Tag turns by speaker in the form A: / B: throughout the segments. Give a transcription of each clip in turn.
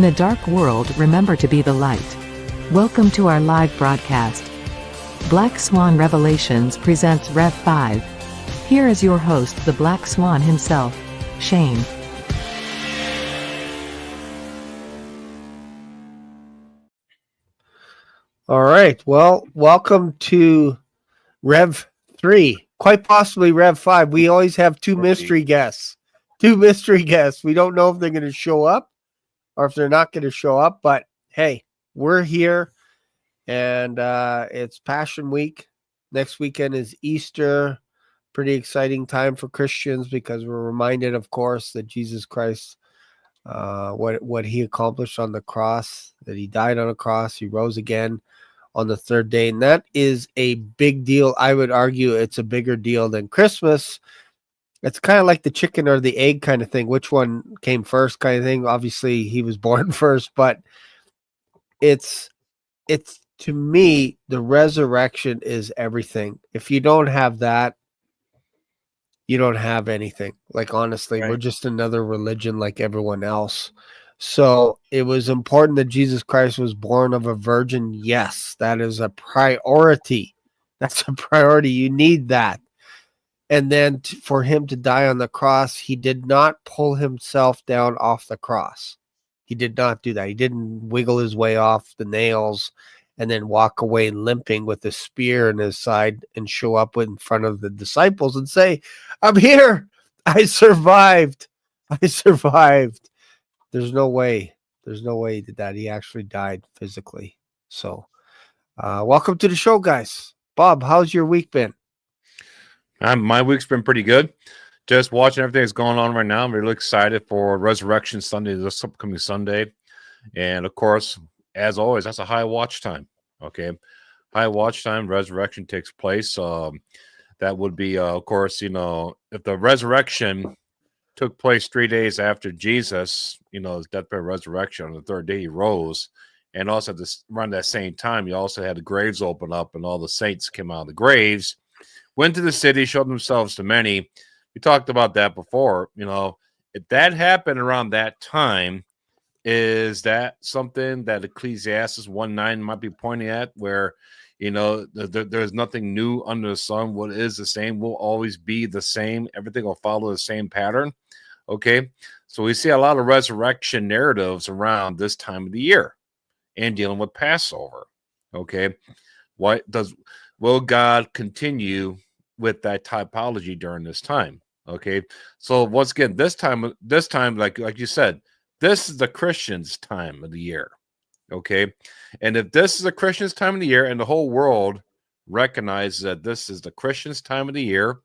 A: In a dark world, remember to be the light. Welcome to our live broadcast. Black Swan Revelations presents Rev 5. Here is your host, the Black Swan himself, Shane.
B: All right. Well, welcome to Rev 3, quite possibly Rev 5. We always have two mystery guests. We don't know if they're going to show up or if they're not going to show up, but hey, we're here and it's Passion Week. Next weekend is Easter. Pretty exciting time for Christians because we're reminded, of course, that Jesus Christ, what he accomplished on the cross, that he died on a cross, he rose again on the third day, and that is a big deal. I would argue it's a bigger deal than Christmas. It's kind of like the chicken or the egg kind of thing. Which one came first kind of thing? Obviously, he was born first, but it's to me, the resurrection is everything. If you don't have that, you don't have anything. Like, honestly, We're just another religion like everyone else. So it was important that Jesus Christ was born of a virgin. Yes, that is a priority. That's a priority. You need that. And then for him to die on the cross, he did not pull himself down off the cross. He did not do that. He didn't wiggle his way off the nails and then walk away limping with a spear in his side and show up in front of the disciples and say, "I'm here. I survived. I survived." There's no way that he actually died physically. So welcome to the show, guys. Bob, how's your week been?
C: My week's been pretty good. Just watching everything that's going on right now. I'm really excited for Resurrection Sunday, this upcoming Sunday. And of course, as always, that's a high watch time. Okay. High watch time, resurrection takes place. That would be, of course, if the resurrection took place 3 days after Jesus, his death, burial, resurrection, on the third day he rose. And also around that same time, you also had the graves open up and all the saints came out of the graves, went to the city, showed themselves to many. We talked about that before. If that happened around that time, is that something that Ecclesiastes 1:9 might be pointing at, where there's nothing new under the sun? What is the same will always be the same. Everything will follow the same pattern. Okay, so we see a lot of resurrection narratives around this time of the year and dealing with Passover. Okay, will God continue with that typology during this time? Okay, so once again, this time, like you said, this is the Christians' time of the year. Okay, and if this is the Christians' time of the year and the whole world recognizes that this is the Christians' time of the year,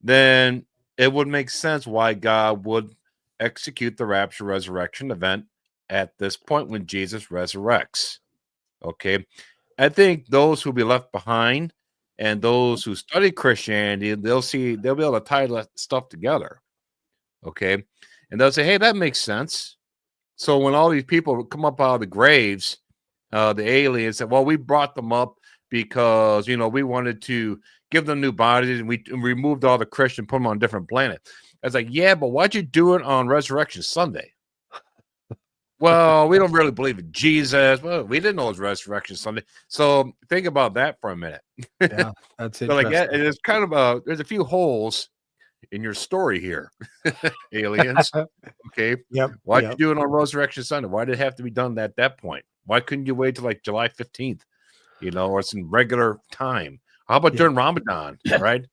C: then it would make sense why God would execute the rapture resurrection event at this point when Jesus resurrects. Okay, I think those who will be left behind and those who study Christianity, they'll be able to tie that stuff together. Okay, and they'll say, hey, that makes sense. So when all these people come up out of the graves, the aliens said, well, we brought them up because, we wanted to give them new bodies and we removed all the Christians, put them on a different planet. I was like, yeah, but why'd you do it on Resurrection Sunday? Well, we don't really believe in Jesus. Well, we didn't know it was Resurrection Sunday. So think about that for a minute.
B: Yeah, that's
C: so
B: interesting.
C: it's kind of there's a few holes in your story here, aliens. Okay.
B: Yep.
C: Why'd you do it on Resurrection Sunday? Why did it have to be done at that point? Why couldn't you wait till like July 15th, or it's in regular time? How about during Ramadan, right?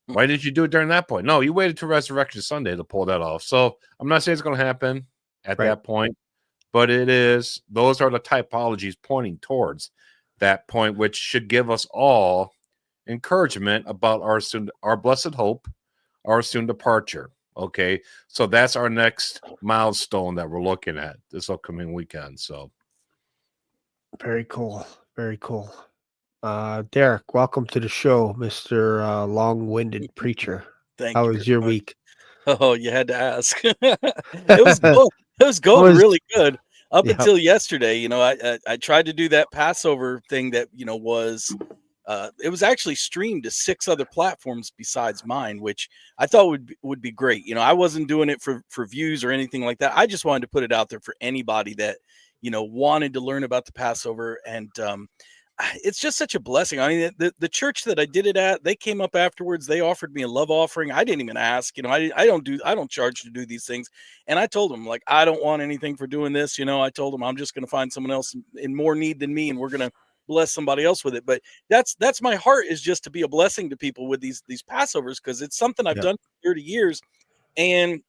C: Why did you do it during that point? No, you waited till Resurrection Sunday to pull that off. So I'm not saying it's going to happen at that point, but those are the typologies pointing towards that point, which should give us all encouragement about our blessed hope, our soon departure. Okay, so that's our next milestone that we're looking at this upcoming weekend. So
B: very cool. Derrick, welcome to the show, Mr. Long-winded preacher.
D: Thank
B: How
D: you.
B: was your week?
D: Oh, you had to ask. It was good. It was going really good up until yesterday. I tried to do that Passover thing that was It was actually streamed to 6 other platforms besides mine, which I thought would be great. I wasn't doing it for views or anything like that. I just wanted to put it out there for anybody that wanted to learn about the Passover, and it's just such a blessing. I mean, the church that I did it at, they came up afterwards. They offered me a love offering. I didn't even ask. I don't charge to do these things. And I told them, like, I don't want anything for doing this. I told them I'm just going to find someone else in more need than me, and we're going to bless somebody else with it. But that's my heart, is just to be a blessing to people with these Passovers, because it's something I've done for 30 years. And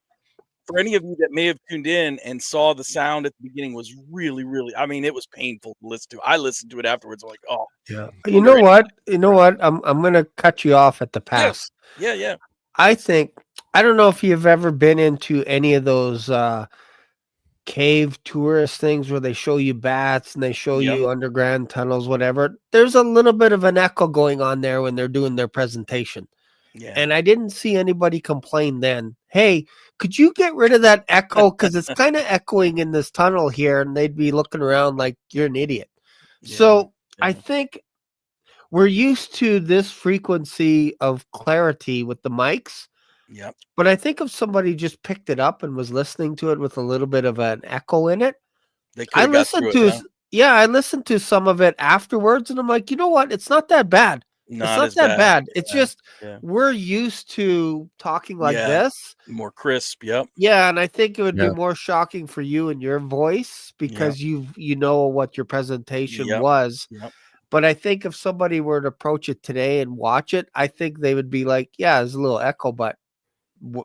D: for any of you that may have tuned in and saw the sound at the beginning was really, really, I mean, it was painful to listen to. I listened to it afterwards. I'm like, oh,
B: yeah. You know what? I'm going to cut you off at the pass.
D: Yeah.
B: I don't know if you've ever been into any of those cave tourist things where they show you bats and they show you underground tunnels, whatever. There's a little bit of an echo going on there when they're doing their presentation. Yeah. And I didn't see anybody complain then. Hey, could you get rid of that echo? Because it's kind of echoing in this tunnel here. And they'd be looking around like you're an idiot. Yeah. So I think we're used to this frequency of clarity with the mics.
D: Yeah.
B: But I think if somebody just picked it up and was listening to it with a little bit of an echo in it, I listened to some of it afterwards, and I'm like, you know what? It's not that bad. It's not that bad. It's just we're used to talking like this.
D: More crisp, yep.
B: Yeah, and I think it would be more shocking for you and your voice because you know what your presentation was.
D: Yep.
B: But I think if somebody were to approach it today and watch it, I think they would be like, yeah, there's a little echo, but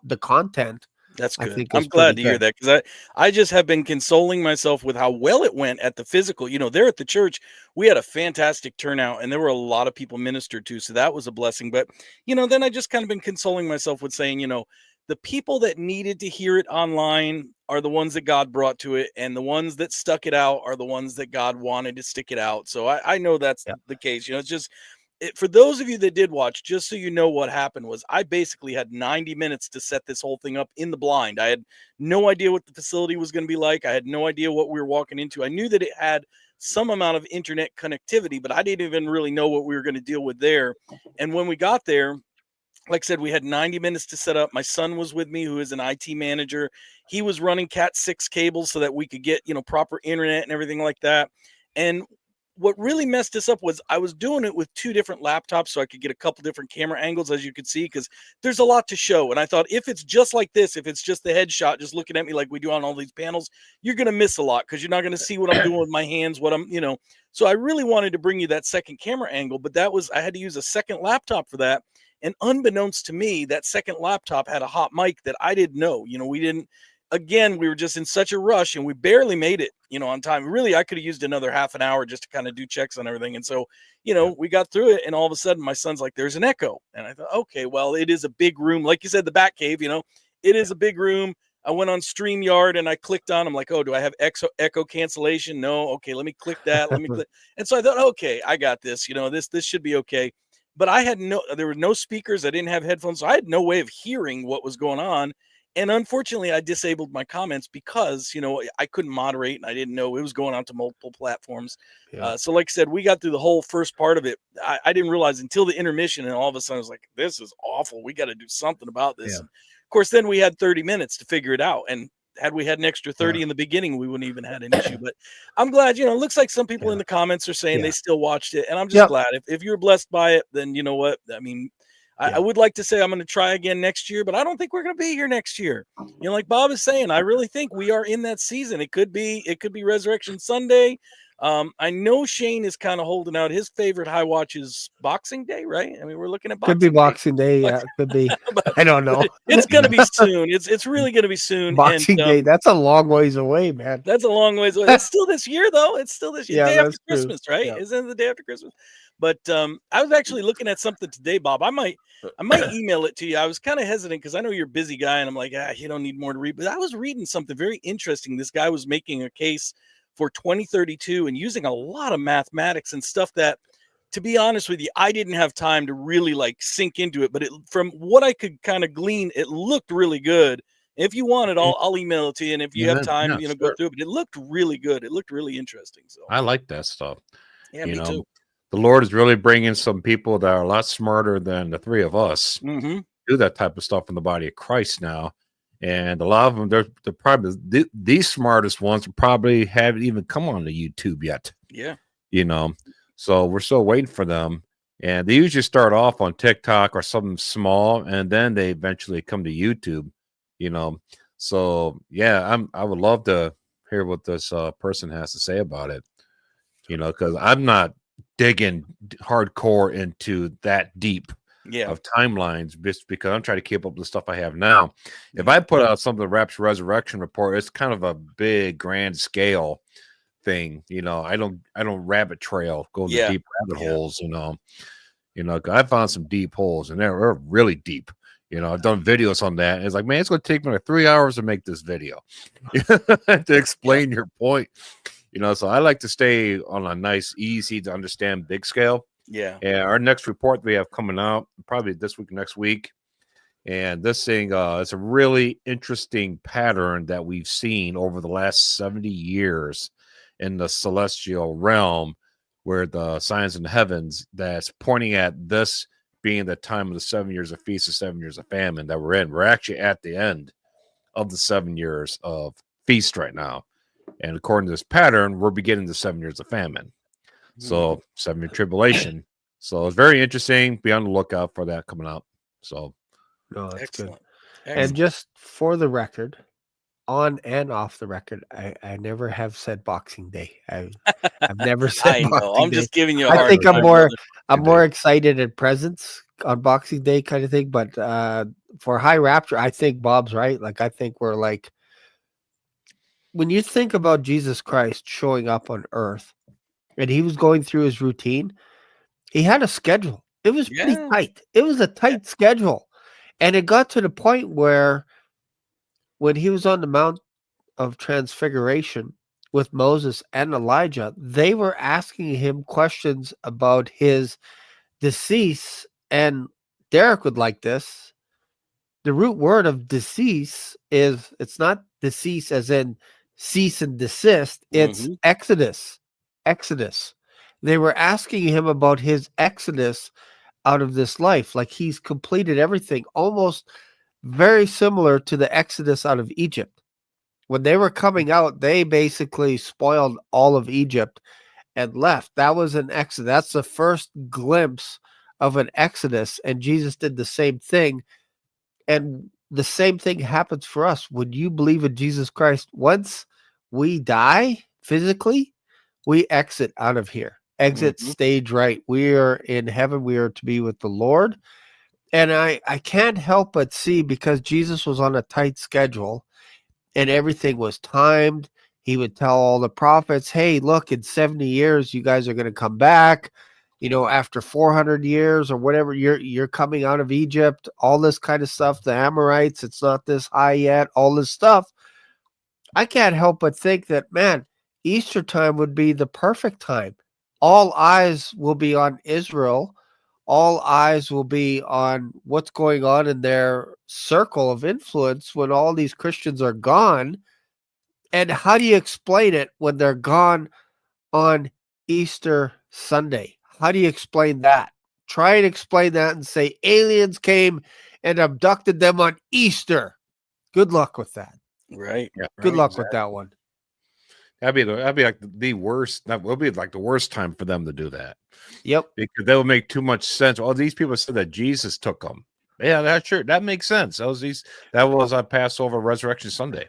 B: the content,
D: that's good. I'm glad to hear that, because I just have been consoling myself with how well it went at the physical. There at the church, we had a fantastic turnout, and there were a lot of people ministered to, so that was a blessing. But then I just kind of been consoling myself with saying, the people that needed to hear it online are the ones that God brought to it, and the ones that stuck it out are the ones that God wanted to stick it out. So I know that's the case. It's just, for those of you that did watch, just so you know, what happened was I basically had 90 minutes to set this whole thing up in the blind. I had no idea what the facility was going to be like. I had no idea what we were walking into. I knew that it had some amount of internet connectivity, but I didn't even really know what we were going to deal with there. And when we got there, like I said, we had 90 minutes to set up. My son was with me, who is an IT manager. He was running Cat 6 cables so that we could get, proper internet and everything like that. And what really messed us up was I was doing it with 2 different laptops so I could get a couple different camera angles, as you could see, because there's a lot to show. And I thought, if it's just like this, if it's just the headshot, just looking at me like we do on all these panels, you're going to miss a lot because you're not going to see what I'm doing with my hands, what I'm, So I really wanted to bring you that second camera angle, but I had to use a second laptop for that. And unbeknownst to me, that second laptop had a hot mic that I didn't know. We were just in such a rush, and we barely made it, on time. Really, I could have used another half an hour just to kind of do checks on everything. And so, we got through it, and all of a sudden my son's like, there's an echo. And I thought, okay, well, it is a big room. Like you said, the Bat Cave, it is a big room. I went on StreamYard and I clicked on, I'm like, oh, do I have echo cancellation? No. Okay, let me click that. Let me click. And so I thought, okay, I got this, this should be okay. But there were no speakers. I didn't have headphones. So I had no way of hearing what was going on. And unfortunately, I disabled my comments because, I couldn't moderate, and I didn't know it was going on to multiple platforms. Yeah. So like I said, we got through the whole first part of it. I didn't realize until the intermission, and all of a sudden I was like, this is awful. We got to do something about this. Yeah. Of course, then we had 30 minutes to figure it out. And had we had an extra 30 in the beginning, we wouldn't even had an issue. But I'm glad, it looks like some people in the comments are saying they still watched it. And I'm just glad. If you're blessed by it, then you know what? I mean, I would like to say I'm going to try again next year, but I don't think we're going to be here next year. Like Bob is saying, I really think we are in that season. It could be Resurrection Sunday. I know Shane is kind of holding out. His favorite high watch is Boxing Day, right? I mean, we're looking at
B: Boxing Day. Yeah, could be. I don't know.
D: It's going to be soon. It's really going to be soon.
B: Boxing Day. That's a long ways away, man.
D: That's a long ways away. It's still this year, though. It's still this year. Day after Christmas, right?
B: Yeah.
D: Isn't it the day after Christmas? But I was actually looking at something today, Bob. I might email it to you. I was kind of hesitant because I know you're a busy guy, and I'm like, you don't need more to read. But I was reading something very interesting. This guy was making a case for 2032 and using a lot of mathematics and stuff that, to be honest with you, I didn't have time to really sink into it. But from what I could kind of glean, it looked really good. If you want it, I'll email it to you. And if you have time, go through it. But it looked really good. It looked really interesting. So
C: I like that stuff.
D: Yeah, me too.
C: the Lord is really bringing some people that are a lot smarter than the three of us do that type of stuff in the body of Christ now. And a lot of them, they're probably these smartest ones probably haven't even come on to YouTube yet.
D: Yeah.
C: So we're still waiting for them. And they usually start off on TikTok or something small, and then they eventually come to YouTube, So yeah, I would love to hear what this person has to say about it, because I'm not digging hardcore into that deep of timelines just because I'm trying to keep up with the stuff I have now. If I put out something, the Rapture Resurrection report, it's kind of a big grand scale thing. I don't rabbit trail, go into deep rabbit holes, I found some deep holes and they're really deep. I've done videos on that. And it's like, man, it's going to take me like 3 hours to make this video to explain your point. So I like to stay on a nice, easy to understand big scale.
D: Yeah.
C: And our next report we have coming out probably this week, next week. And this thing is a really interesting pattern that we've seen over the last 70 years in the celestial realm, where the signs in the heavens that's pointing at this being the time of the 7 years of feast, the 7 years of famine that we're in. We're actually at the end of the 7 years of feast right now. And according to this pattern, we're beginning the 7 years of famine. So 7 year tribulation. So it's very interesting. Be on the lookout for that coming out. So
B: that's
D: excellent.
B: Good. And just for the record, on and off the record, I never have said Boxing Day. I've never said Boxing
D: I'm
B: Day.
D: just giving you a
B: I
D: hard
B: think
D: time,
B: I'm more excited at presents on Boxing Day kind of thing. But for High Rapture, I think Bob's right. Like, I think we're like, when you think about Jesus Christ showing up on earth and he was going through his routine, he had a schedule. It was pretty tight. It was a tight schedule. And it got to the point where when he was on the Mount of Transfiguration with Moses and Elijah, they were asking him questions about his decease. And Derrick would like this. The root word of decease it's not decease as in cease and desist. It's exodus. Exodus. They were asking him about his exodus out of this life. Like he's completed everything, almost very similar to the exodus out of Egypt. When they were coming out, they basically spoiled all of Egypt and left. That was an exodus. That's the first glimpse of an exodus. And Jesus did the same thing. And the same thing happens for us. When you believe in Jesus Christ, once we die physically, we exit out of here. Exit stage right. We are in heaven. We are to be with the Lord. And I can't help but see, because Jesus was on a tight schedule and everything was timed. He would tell all the prophets, hey, look, in 70 years, you guys are going to come back. After 400 years or whatever, you're coming out of Egypt, all this kind of stuff, the Amorites, it's not this high yet, all this stuff. I can't help but think that, man, Easter time would be the perfect time. All eyes will be on Israel. All eyes will be on what's going on in their circle of influence when all these Christians are gone. And how do you explain it when they're gone on Easter Sunday? How do you explain that? Try and explain that and say aliens came and abducted them on Easter. Good luck with that.
D: Right.
C: Yeah.
B: Good luck with that one.
C: That'd be like the worst. That will be like the worst time for them to do that.
B: Yep.
C: Because that would make too much sense. All these people said that Jesus took them. Yeah, that's sure. That makes sense. That was on Passover Resurrection Sunday.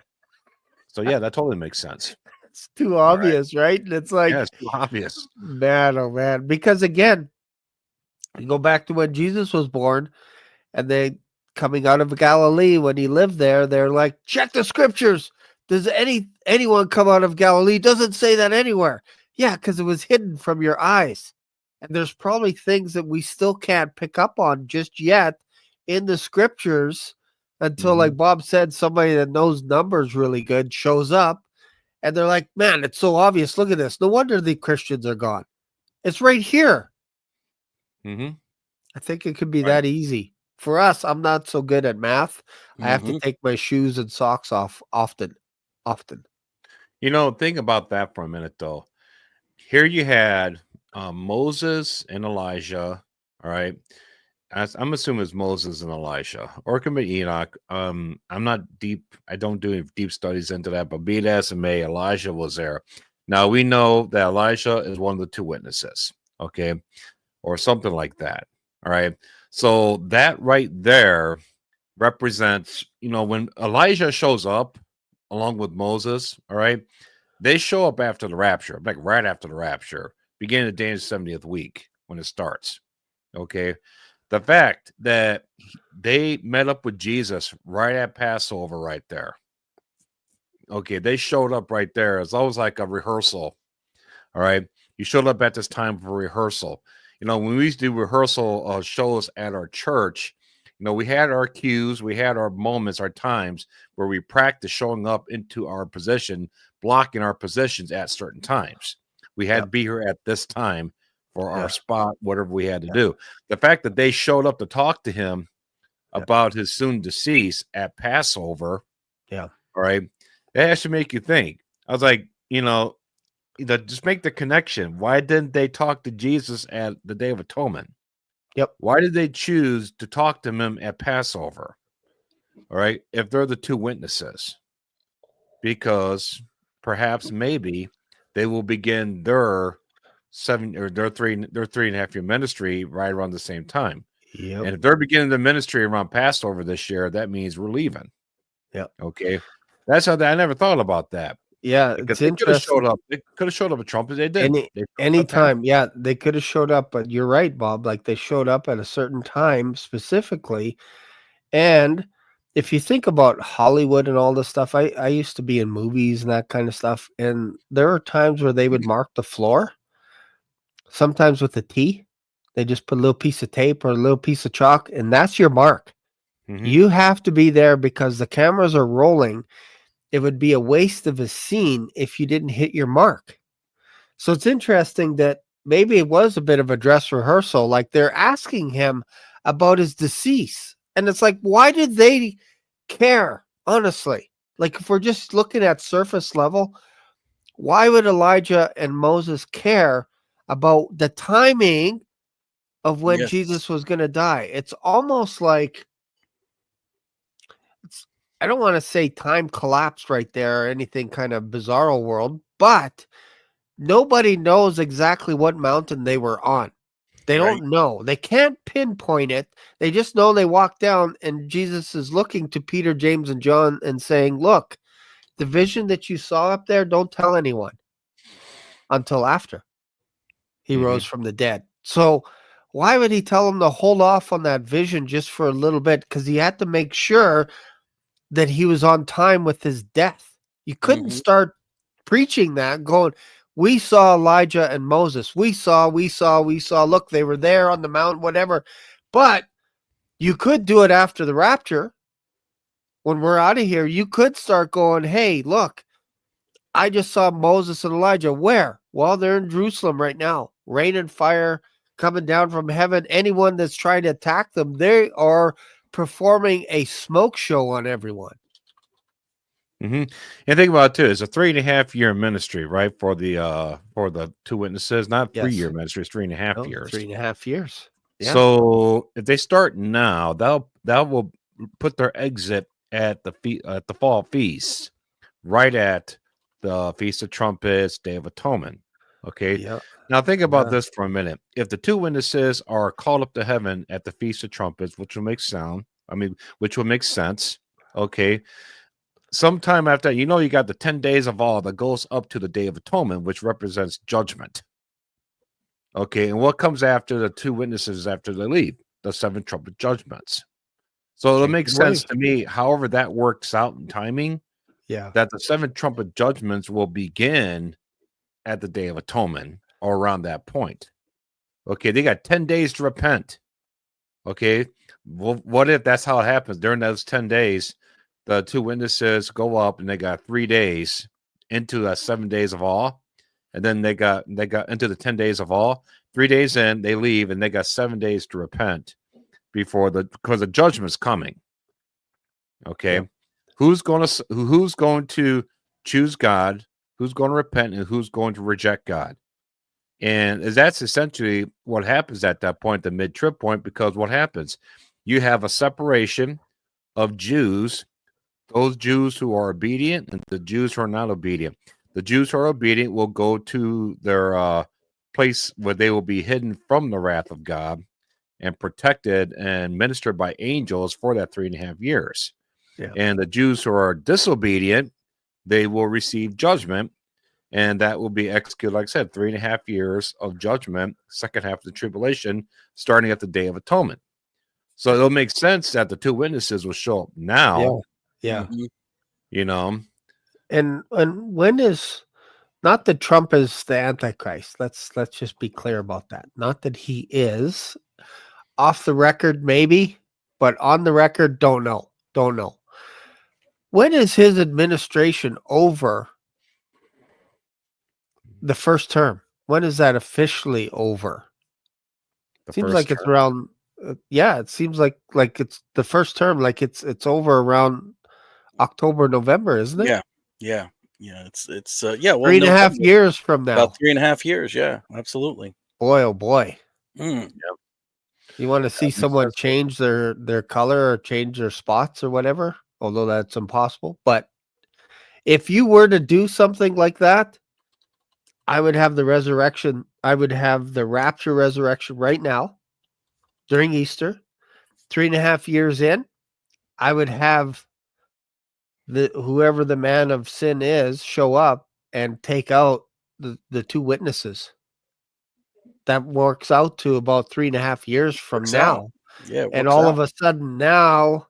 C: So yeah, that totally makes sense.
B: It's too obvious, right? And it's like,
C: yeah, it's too obvious.
B: Man, oh man. Because again, you go back to when Jesus was born and they coming out of Galilee when he lived there, they're like, check the scriptures. Does anyone come out of Galilee? Doesn't say that anywhere. Yeah, because it was hidden from your eyes. And there's probably things that we still can't pick up on just yet in the scriptures until, like Bob said, somebody that knows numbers really good shows up and they're like, man, it's so obvious. Look at this. No wonder the Christians are gone. It's right here. I think it could be that easy. For us, I'm not so good at math. I have to take my shoes and socks off often.
C: Think about that for a minute, though. Here you had Moses and Elijah. All right. I'm assuming it's Moses and Elijah, or it could be Enoch. I'm not deep. I don't do any deep studies into that, but be it as it may, Elijah was there. Now we know that Elijah is one of the two witnesses, okay, or something like that. All right. So that right there represents, when Elijah shows up along with Moses, all right, they show up after the rapture, like right after the rapture, beginning of Daniel's 70th week when it starts. Okay. The fact that they met up with Jesus right at Passover, right there. Okay, they showed up right there. It's always like a rehearsal. All right, you showed up at this time for rehearsal. When we used to do rehearsal shows at our church, we had our cues, we had our moments, our times where we practiced showing up into our position, blocking our positions at certain times. We had to be here at this time for our spot, whatever we had to do. The fact that they showed up to talk to him about his soon decease at Passover, all right, that has to make you think. I was like, just make the connection. Why didn't they talk to Jesus at the Day of Atonement?
B: Yep.
C: Why did they choose to talk to him at Passover? All right, if they're the two witnesses, because perhaps maybe they will begin their 3.5 year ministry right around the same time.
B: Yep.
C: And if they're beginning the ministry around Passover this year, that means we're leaving.
B: Yep.
C: Okay. That's how I never thought about that.
B: Yeah,
C: Because
B: it's interesting.
C: They could have showed up at Trump, but they didn't.
B: Anytime, yeah, they could have showed up, but you're right, Bob. Like they showed up at a certain time specifically. And if you think about Hollywood and all this stuff, I used to be in movies and that kind of stuff. And there are times where they would mark the floor, sometimes with a T. They just put a little piece of tape or a little piece of chalk, and that's your mark.
C: Mm-hmm.
B: You have to be there because the cameras are rolling. It would be a waste of a scene if you didn't hit your mark. So it's interesting that maybe it was a bit of a dress rehearsal. Like they're asking him about his decease. And it's like, why did they care? Honestly, like if we're just looking at surface level, why would Elijah and Moses care about the timing of when Jesus was going to die? It's almost like, I don't want to say time collapsed right there or anything kind of bizarro world, but nobody knows exactly what mountain they were on. They don't know. They can't pinpoint it. They just know they walked down and Jesus is looking to Peter, James, and John and saying, look, the vision that you saw up there, don't tell anyone until after he rose from the dead. So why would he tell them to hold off on that vision just for a little bit? Because he had to make sure that he was on time with his death. You couldn't start preaching that going, we saw Elijah and Moses. We saw. Look, they were there on the mountain, whatever. But you could do it after the rapture. When we're out of here, you could start going, hey, look, I just saw Moses and Elijah. Where? Well, they're in Jerusalem right now. Rain and fire coming down from heaven. Anyone that's trying to attack them, they are performing a smoke show on everyone.
C: And think about it too. It's a 3.5 year ministry, right? For the two witnesses, not 3 year ministry. It's 3.5 years.
B: 3.5 years. Yeah.
C: So if they start now, that will put their exit at the fall feast, right at the Feast of Trumpets, Day of Atonement. Okay.
B: Yeah.
C: Now think about this for a minute. If the two witnesses are called up to heaven at the Feast of Trumpets, which will make sense. Okay. Sometime after that, you got the 10 days of awe that goes up to the Day of Atonement, which represents judgment. Okay, and what comes after the two witnesses after they leave? The 7 trumpet judgments. So it'll make sense to me, however that works out in timing, that the 7 trumpet judgments will begin at the Day of Atonement or around that point. Okay, they got 10 days to repent. Okay, well, what if that's how it happens? During those 10 days, the two witnesses go up and they got 3 days into 7 days of awe. And then they got into the 10 days of awe. 3 days in, they leave, and they got 7 days to repent because the judgment's coming. Okay, yeah. Who's going to choose God? Who's going to repent, and who's going to reject God? And that's essentially what happens at that point, the mid-trib point, because what happens? You have a separation of Jews, those Jews who are obedient and the Jews who are not obedient. The Jews who are obedient will go to their place where they will be hidden from the wrath of God and protected and ministered by angels for that 3.5 years.
B: Yeah.
C: And the Jews who are disobedient, they will receive judgment, and that will be executed, like I said, 3.5 years of judgment, second half of the tribulation, starting at the Day of Atonement. So it'll make sense that the two witnesses will show up now.
B: Yeah.
C: You know,
B: And when is, not that Trump is the Antichrist. Let's just be clear about that. Not that he is. Off the record, maybe, but on the record, don't know. When is his administration over? The first term. When is that officially over? Seems like it's around. It seems like it's the first term. Like it's over around October, November, isn't it?
D: Yeah. It's
B: Well, 3.5 years from now.
D: About 3.5 years. Yeah, absolutely.
B: Boy, oh boy.
D: Mm.
B: You want to see someone change their color or change their spots or whatever, although that's impossible. But if you were to do something like that, I would have the resurrection. I would have the rapture resurrection right now during Easter. 3.5 years in, I would have whoever the man of sin is show up and take out the two witnesses. That works out to about 3.5 years from now.
D: Yeah.
B: And all of a sudden now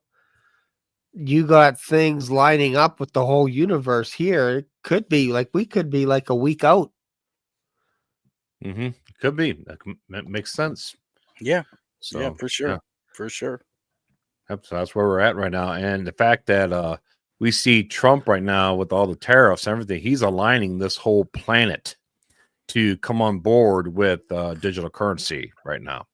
B: you got things lining up with the whole universe here. It could be like, we could be like a week out.
C: Could be. That makes sense.
D: Yeah.
C: So,
D: yeah, for sure. For sure.
C: So that's where we're at right now. And the fact that we see Trump right now with all the tariffs and everything, he's aligning this whole planet to come on board with digital currency right now.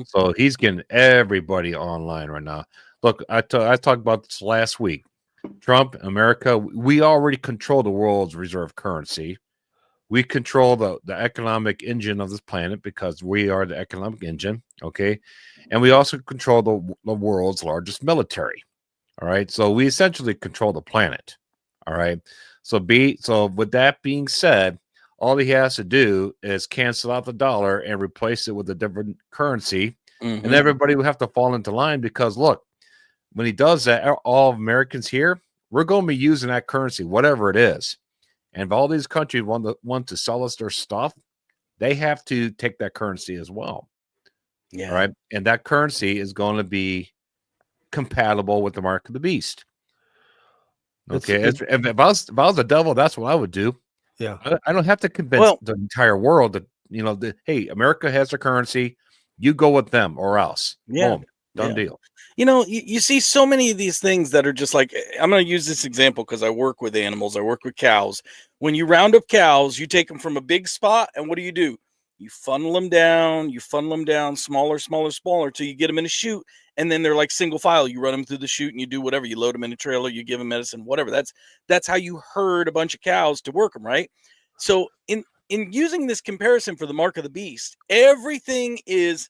C: So he's getting everybody online right now. Look, I talked about this last week. Trump, America, we already control the world's reserve currency. We control the economic engine of this planet because we are the economic engine, okay? And we also control the world's largest military, all right? So we essentially control the planet, all right? So with that being said, all he has to do is cancel out the dollar and replace it with a different currency, and everybody will have to fall into line because, look, when he does that, all Americans here, we're going to be using that currency, whatever it is. And if all these countries want to sell us their stuff, they have to take that currency as well.
D: Yeah.
C: All right. And that currency is going to be compatible with the mark of the beast. Okay. If I was the devil, that's what I would do.
B: Yeah.
C: I don't have to convince the entire world that, hey, America has a currency. You go with them or else.
D: Yeah.
C: Boom. Done deal.
D: You see so many of these things that are just like, I'm going to use this example because I work with animals. I work with cows. When you round up cows, you take them from a big spot, and what do? You funnel them down, smaller, till you get them in a chute, and then they're like single file. You run them through the chute, and you do whatever. You load them in a trailer, you give them medicine, whatever. That's how you herd a bunch of cows to work them, right? So in using this comparison for the mark of the beast, everything is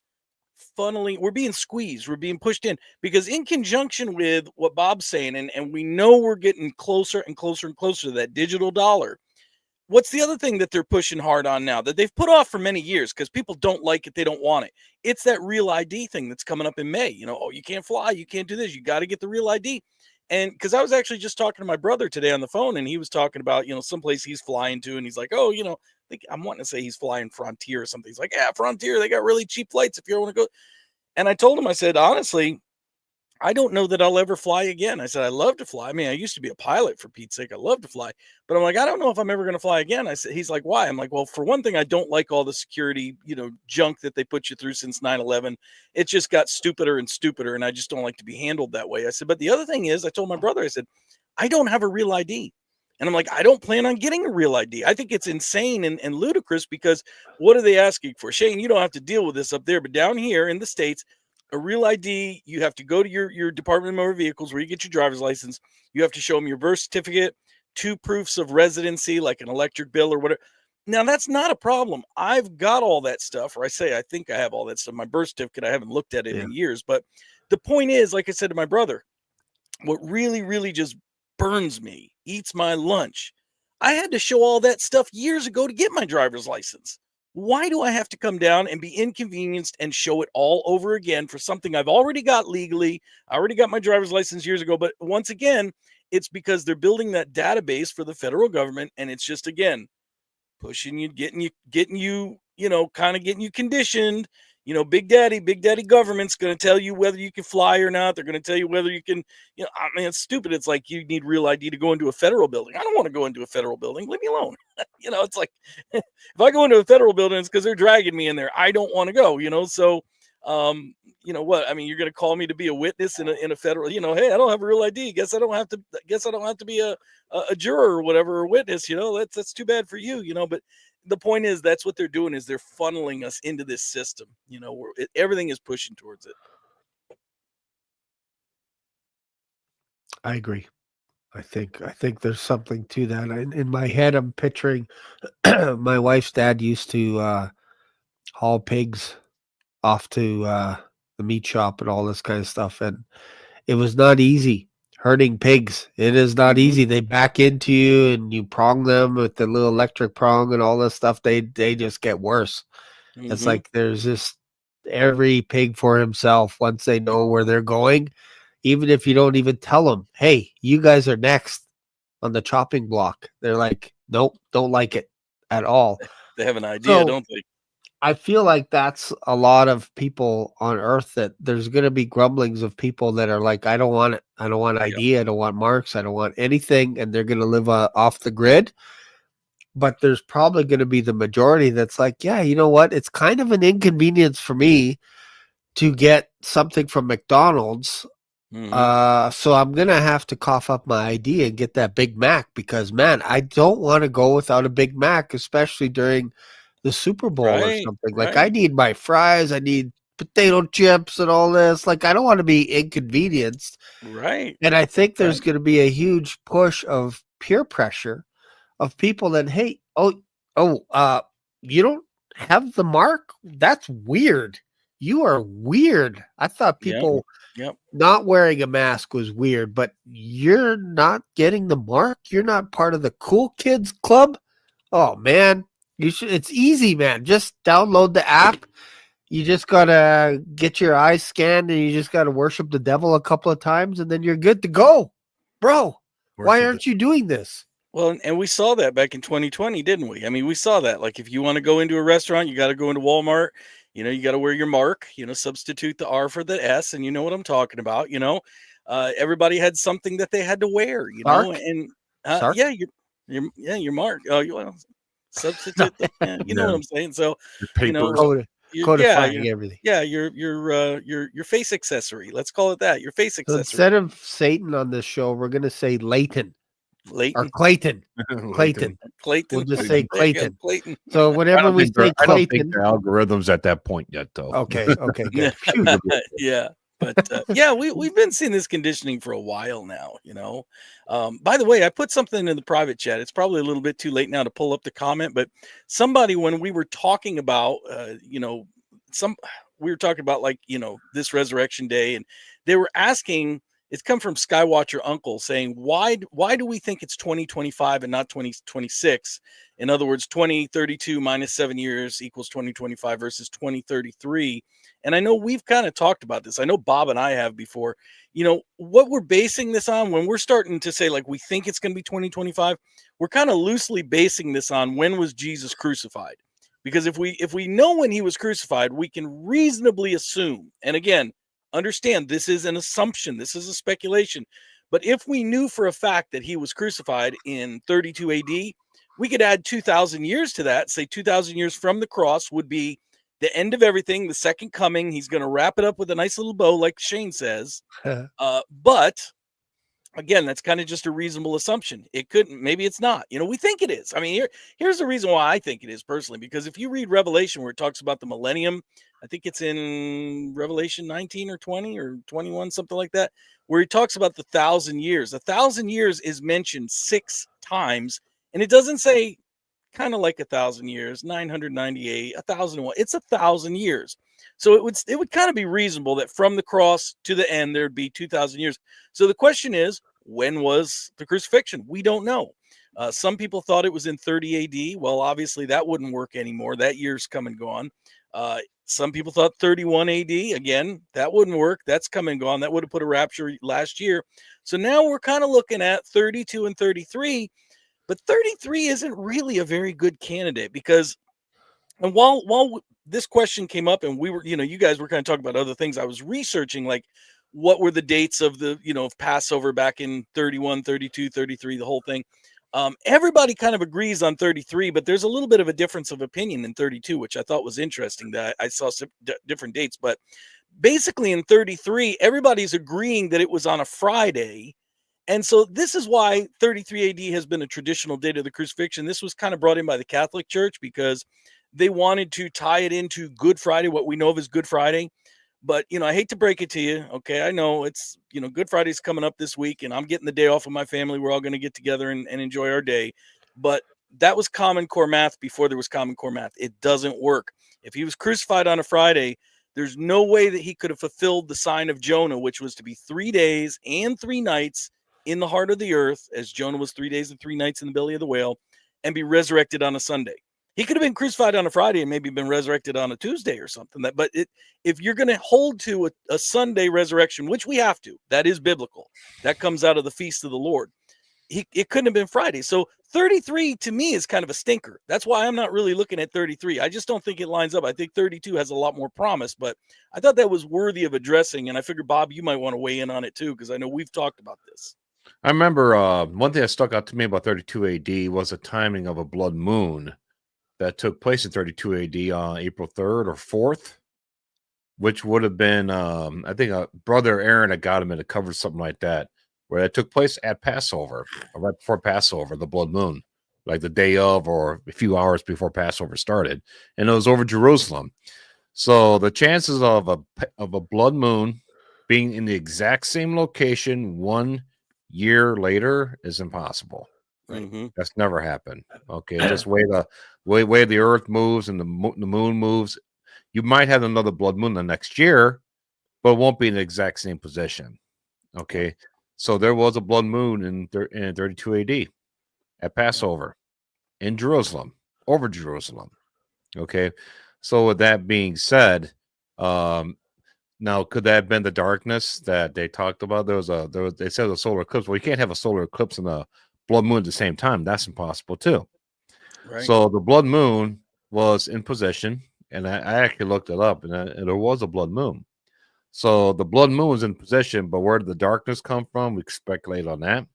D: funneling, we're being squeezed, we're being pushed in, because in conjunction with what Bob's saying, and we know we're getting closer and closer to that digital dollar. What's the other thing that they're pushing hard on now that they've put off for many years because people don't like it, they don't want it? It's that real ID thing that's coming up in May. You can't fly, you can't do this, you got to get the real ID. And because I was actually just talking to my brother today on the phone, and he was talking about someplace he's flying to, and he's like, I'm wanting to say he's flying Frontier or something. He's like, yeah, Frontier, they got really cheap flights if you want to go. And I told him, I said, honestly, I don't know that I'll ever fly again. I said, I love to fly. I mean, I used to be a pilot, for Pete's sake. I love to fly. But I'm like, I don't know if I'm ever going to fly again. He's like, why? I'm like, well, for one thing, I don't like all the security, junk that they put you through since 9/11. It just got stupider and stupider, and I just don't like to be handled that way. I said, but the other thing is, I told my brother, I said, I don't have a real ID. And I'm like, I don't plan on getting a real ID. I think it's insane and ludicrous, because what are they asking for? Shane, you don't have to deal with this up there, but down here in the States, a real ID, you have to go to your Department of Motor Vehicles where you get your driver's license. You have to show them your birth certificate, 2 proofs of residency, like an electric bill or whatever. Now that's not a problem. I've got all that stuff, or I think I have all that stuff. My birth certificate, I haven't looked at it in years. But the point is, like I said to my brother, what really, really just burns me, eats my lunch. I had to show all that stuff years ago to get my driver's license. Why do I have to come down and be inconvenienced and show it all over again for something I've already got legally? I already got my driver's license years ago. But once again, it's because they're building that database for the federal government. And it's just, again, pushing you, getting you, kind of getting you conditioned. Big daddy government's going to tell you whether you can fly or not. They're going to tell you whether you can, I mean, it's stupid. It's like you need real ID to go into a federal building. I don't want to go into a federal building. Leave me alone. It's like, if I go into a federal building, it's because they're dragging me in there. I don't want to go, so, what, I mean, you're going to call me to be a witness in a federal, hey, I don't have a real ID. Guess I don't have to be a juror or whatever, or witness, that's too bad for you, but the point is, that's what they're doing, is they're funneling us into this system, where everything is pushing towards it.
B: I agree. I think there's something to that. In my head, I'm picturing my wife's dad used to haul pigs off to the meat shop and all this kind of stuff, and it was not easy herding pigs. It is not easy. They back into you, and you prong them with the little electric prong and all this stuff. They just get worse. It's like there's just every pig for himself once they know where they're going. Even if you don't even tell them, hey, you guys are next on the chopping block, they're like, nope, don't like it at all.
D: They have an idea, don't they?
B: I feel like that's a lot of people on earth, that there's going to be grumblings of people that are like, I don't want it. I don't want ID. I don't want marks. I don't want anything. And they're going to live off the grid. But there's probably going to be the majority that's like, yeah, you know what? It's kind of an inconvenience for me to get something from McDonald's. So I'm going to have to cough up my ID and get that Big Mac, because, man, I don't want to go without a Big Mac, especially during the Super Bowl or something. Like, I need my fries, I need potato chips and all this. Like, I don't want to be inconvenienced.
D: Right.
B: And I think there's going to be a huge push of peer pressure of people that, hey, you don't have the mark? That's weird. You are weird. I thought people not wearing a mask was weird, but you're not getting the mark? You're not part of the cool kids club? Oh, man. You should. It's easy, man. Just download the app. You just gotta get your eyes scanned, and you just gotta worship the devil a couple of times, and then you're good to go, bro. Why aren't you doing this?
D: Well, and we saw that back in 2020, didn't we? I mean, we saw that. Like, if you want to go into a restaurant, you got to go into Walmart. You got to wear your mark. Substitute the R for the S, and you know what I'm talking about. Everybody had something that they had to wear. And your mark. Oh, you substitute you know what I'm saying. So
B: codifying everything.
D: Yeah, your face accessory, let's call it that, your face accessory. So
B: instead of Satan on this show, we're gonna say Leighton or Clayton. We'll just say Clayton. So whenever we say Clayton,
C: I don't think the algorithm's at that point yet, though.
B: Okay, good.
D: Yeah. But we've been seeing this conditioning for a while now, By the way, I put something in the private chat. It's probably a little bit too late now to pull up the comment, but somebody, when we were talking about, we were talking about, like, this resurrection day, and they were asking, it's come from Skywatcher Uncle, saying, why do we think it's 2025 and not 2026? In other words, 2032 minus 7 years equals 2025 versus 2033. And I know we've kind of talked about this. I know Bob and I have before. What we're basing this on, when we're starting to say, like, we think it's going to be 2025, we're kind of loosely basing this on when was Jesus crucified. Because if we know when he was crucified, we can reasonably assume, and again, understand, this is an assumption, this is a speculation, but if we knew for a fact that he was crucified in 32 AD, we could add 2,000 years to that. Say 2,000 years from the cross would be the end of everything, the second coming. He's going to wrap it up with a nice little bow, like Shane says. But again, that's kind of just a reasonable assumption. It couldn't, maybe it's not. We think it is. I mean, here's the reason why I think it is personally, because if you read Revelation, where it talks about the millennium, I think it's in Revelation 19 or 20 or 21, something like that, where he talks about the 1,000 years. 1,000 years is mentioned 6 times, and it doesn't say kind of like 1,000 years, 998, 1,001. It's 1,000 years. So it would kind of be reasonable that from the cross to the end, there'd be 2,000 years. So the question is, when was the crucifixion? We don't know. Some people thought it was in 30 AD. Well, obviously that wouldn't work anymore. That year's come and gone. Some people thought 31 AD. Again, that wouldn't work. That's come and gone. That would have put a rapture last year. So now we're kind of looking at 32 and 33. But 33 isn't really a very good candidate because, and while this question came up and we were, you guys were kind of talking about other things, I was researching like what were the dates of the, of Passover back in 31, 32, 33, the whole thing. Everybody kind of agrees on 33, but there's a little bit of a difference of opinion in 32, which I thought was interesting that I saw some different dates. But basically in 33, everybody's agreeing that it was on a Friday. And so this is why 33 AD has been a traditional date of the crucifixion. This was kind of brought in by the Catholic Church because they wanted to tie it into Good Friday, what we know of as Good Friday. But, I hate to break it to you. Okay, I know it's, Good Friday's coming up this week and I'm getting the day off with my family. We're all going to get together and enjoy our day. But that was Common Core math before there was Common Core math. It doesn't work. If he was crucified on a Friday, there's no way that he could have fulfilled the sign of Jonah, which was to be 3 days and 3 nights in the heart of the earth, as Jonah was 3 days and 3 nights in the belly of the whale, and be resurrected on a Sunday. He could have been crucified on a Friday and maybe been resurrected on a Tuesday or something. If you're going to hold to a Sunday resurrection, which we have to, that is biblical. That comes out of the feast of the Lord. It couldn't have been Friday. So 33 to me is kind of a stinker. That's why I'm not really looking at 33. I just don't think it lines up. I think 32 has a lot more promise, but I thought that was worthy of addressing. And I figured, Bob, you might want to weigh in on it too, because I know we've talked about this.
C: I remember one thing that stuck out to me about 32 AD was the timing of a blood moon that took place in 32 AD on April 3rd or 4th, which would have been, I think, Brother Aaron had got him in to cover something like that, where it took place at Passover, or right before Passover, the blood moon, like the day of or a few hours before Passover started, and it was over Jerusalem. So the chances of a blood moon being in the exact same location 1 year later is impossible.
D: Right. Mm-hmm.
C: That's never happened. Okay, just way the earth moves and the moon moves. You might have another blood moon the next year, but it won't be in the exact same position. Okay, so there was a blood moon in 32 AD at Passover in Jerusalem, over Jerusalem. Okay, so with that being said, now could that have been the darkness that they talked about? They said a solar eclipse. Well, you can't have a solar eclipse and a blood moon at the same time. That's impossible too. Right. So the blood moon was in position, and I actually looked it up, and there was a blood moon. So the blood moon was in position, but where did the darkness come from? We can speculate on that.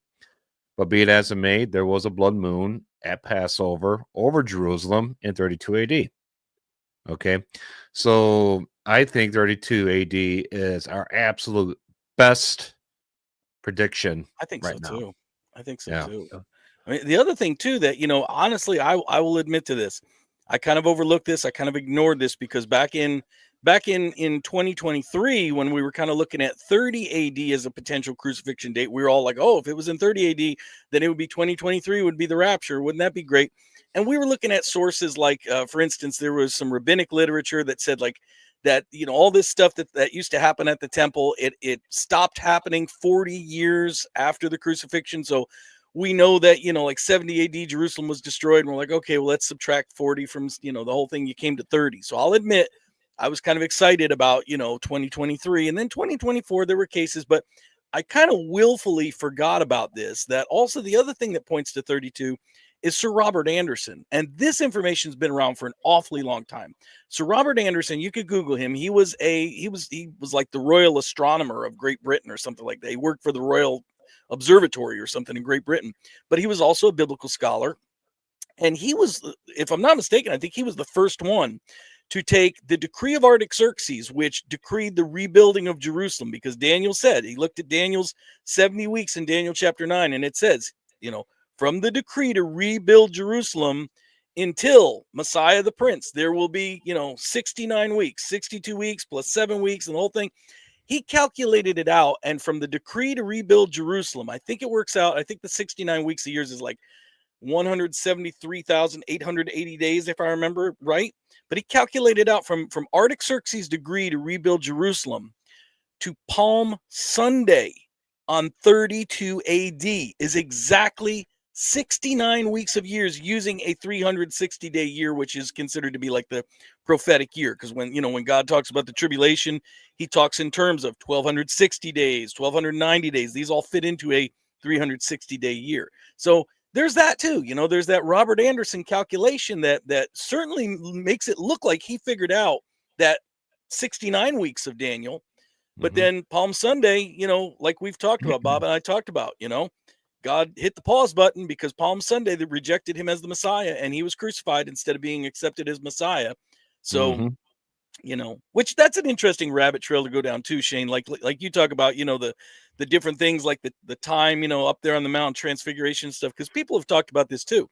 C: But be it as it may, there was a blood moon at Passover over Jerusalem in 32 AD. Okay, so I think 32 AD is our absolute best prediction.
D: I think
C: right
D: so
C: now.
D: too. I think so too. I mean, the other thing too that, honestly, I will admit to this. I kind of overlooked this. I kind of ignored this because back in 2023, when we were kind of looking at 30 AD as a potential crucifixion date, we were all like, oh, if it was in 30 AD, then it would be 2023 would be the rapture. Wouldn't that be great? And we were looking at sources like, for instance, there was some rabbinic literature that said like that, all this stuff that used to happen at the temple, it stopped happening 40 years after the crucifixion. So we know that, like 70 AD, Jerusalem was destroyed. And we're like, okay, well, let's subtract 40 from, the whole thing. You came to 30. So I'll admit I was kind of excited about, 2023 and then 2024, there were cases, but I kind of willfully forgot about this. That also the other thing that points to 32 is Sir Robert Anderson. And this information has been around for an awfully long time. Sir Robert Anderson, you could Google him. He was like the royal astronomer of Great Britain or something like that. He worked for the Royal Observatory or something in Great Britain, but he was also a biblical scholar. And he was, if I'm not mistaken, I think he was the first one to take the decree of Artaxerxes, which decreed the rebuilding of Jerusalem, because Daniel said, he looked at Daniel's 70 weeks in Daniel chapter 9, and it says, from the decree to rebuild Jerusalem until Messiah the Prince, there will be, 69 weeks, 62 weeks plus 7 weeks and the whole thing. He calculated it out. And from the decree to rebuild Jerusalem, I think it works out. I think the 69 weeks of years is like 173,880 days, if I remember right. But he calculated out from Artaxerxes' decree to rebuild Jerusalem to Palm Sunday on 32 AD is exactly 69 weeks of years using a 360-day year, which is considered to be like the prophetic year. Because when God talks about the tribulation, he talks in terms of 1,260 days, 1,290 days. These all fit into a 360-day year. So there's that too. There's that Robert Anderson calculation that certainly makes it look like he figured out that 69 weeks of Daniel. But then Palm Sunday, like we've talked about, Bob and I talked about, God hit the pause button because Palm Sunday they rejected him as the Messiah and he was crucified instead of being accepted as Messiah. So, which that's an interesting rabbit trail to go down too, Shane. Like you talk about, the different things like the time, up there on the Mount Transfiguration stuff, because people have talked about this too.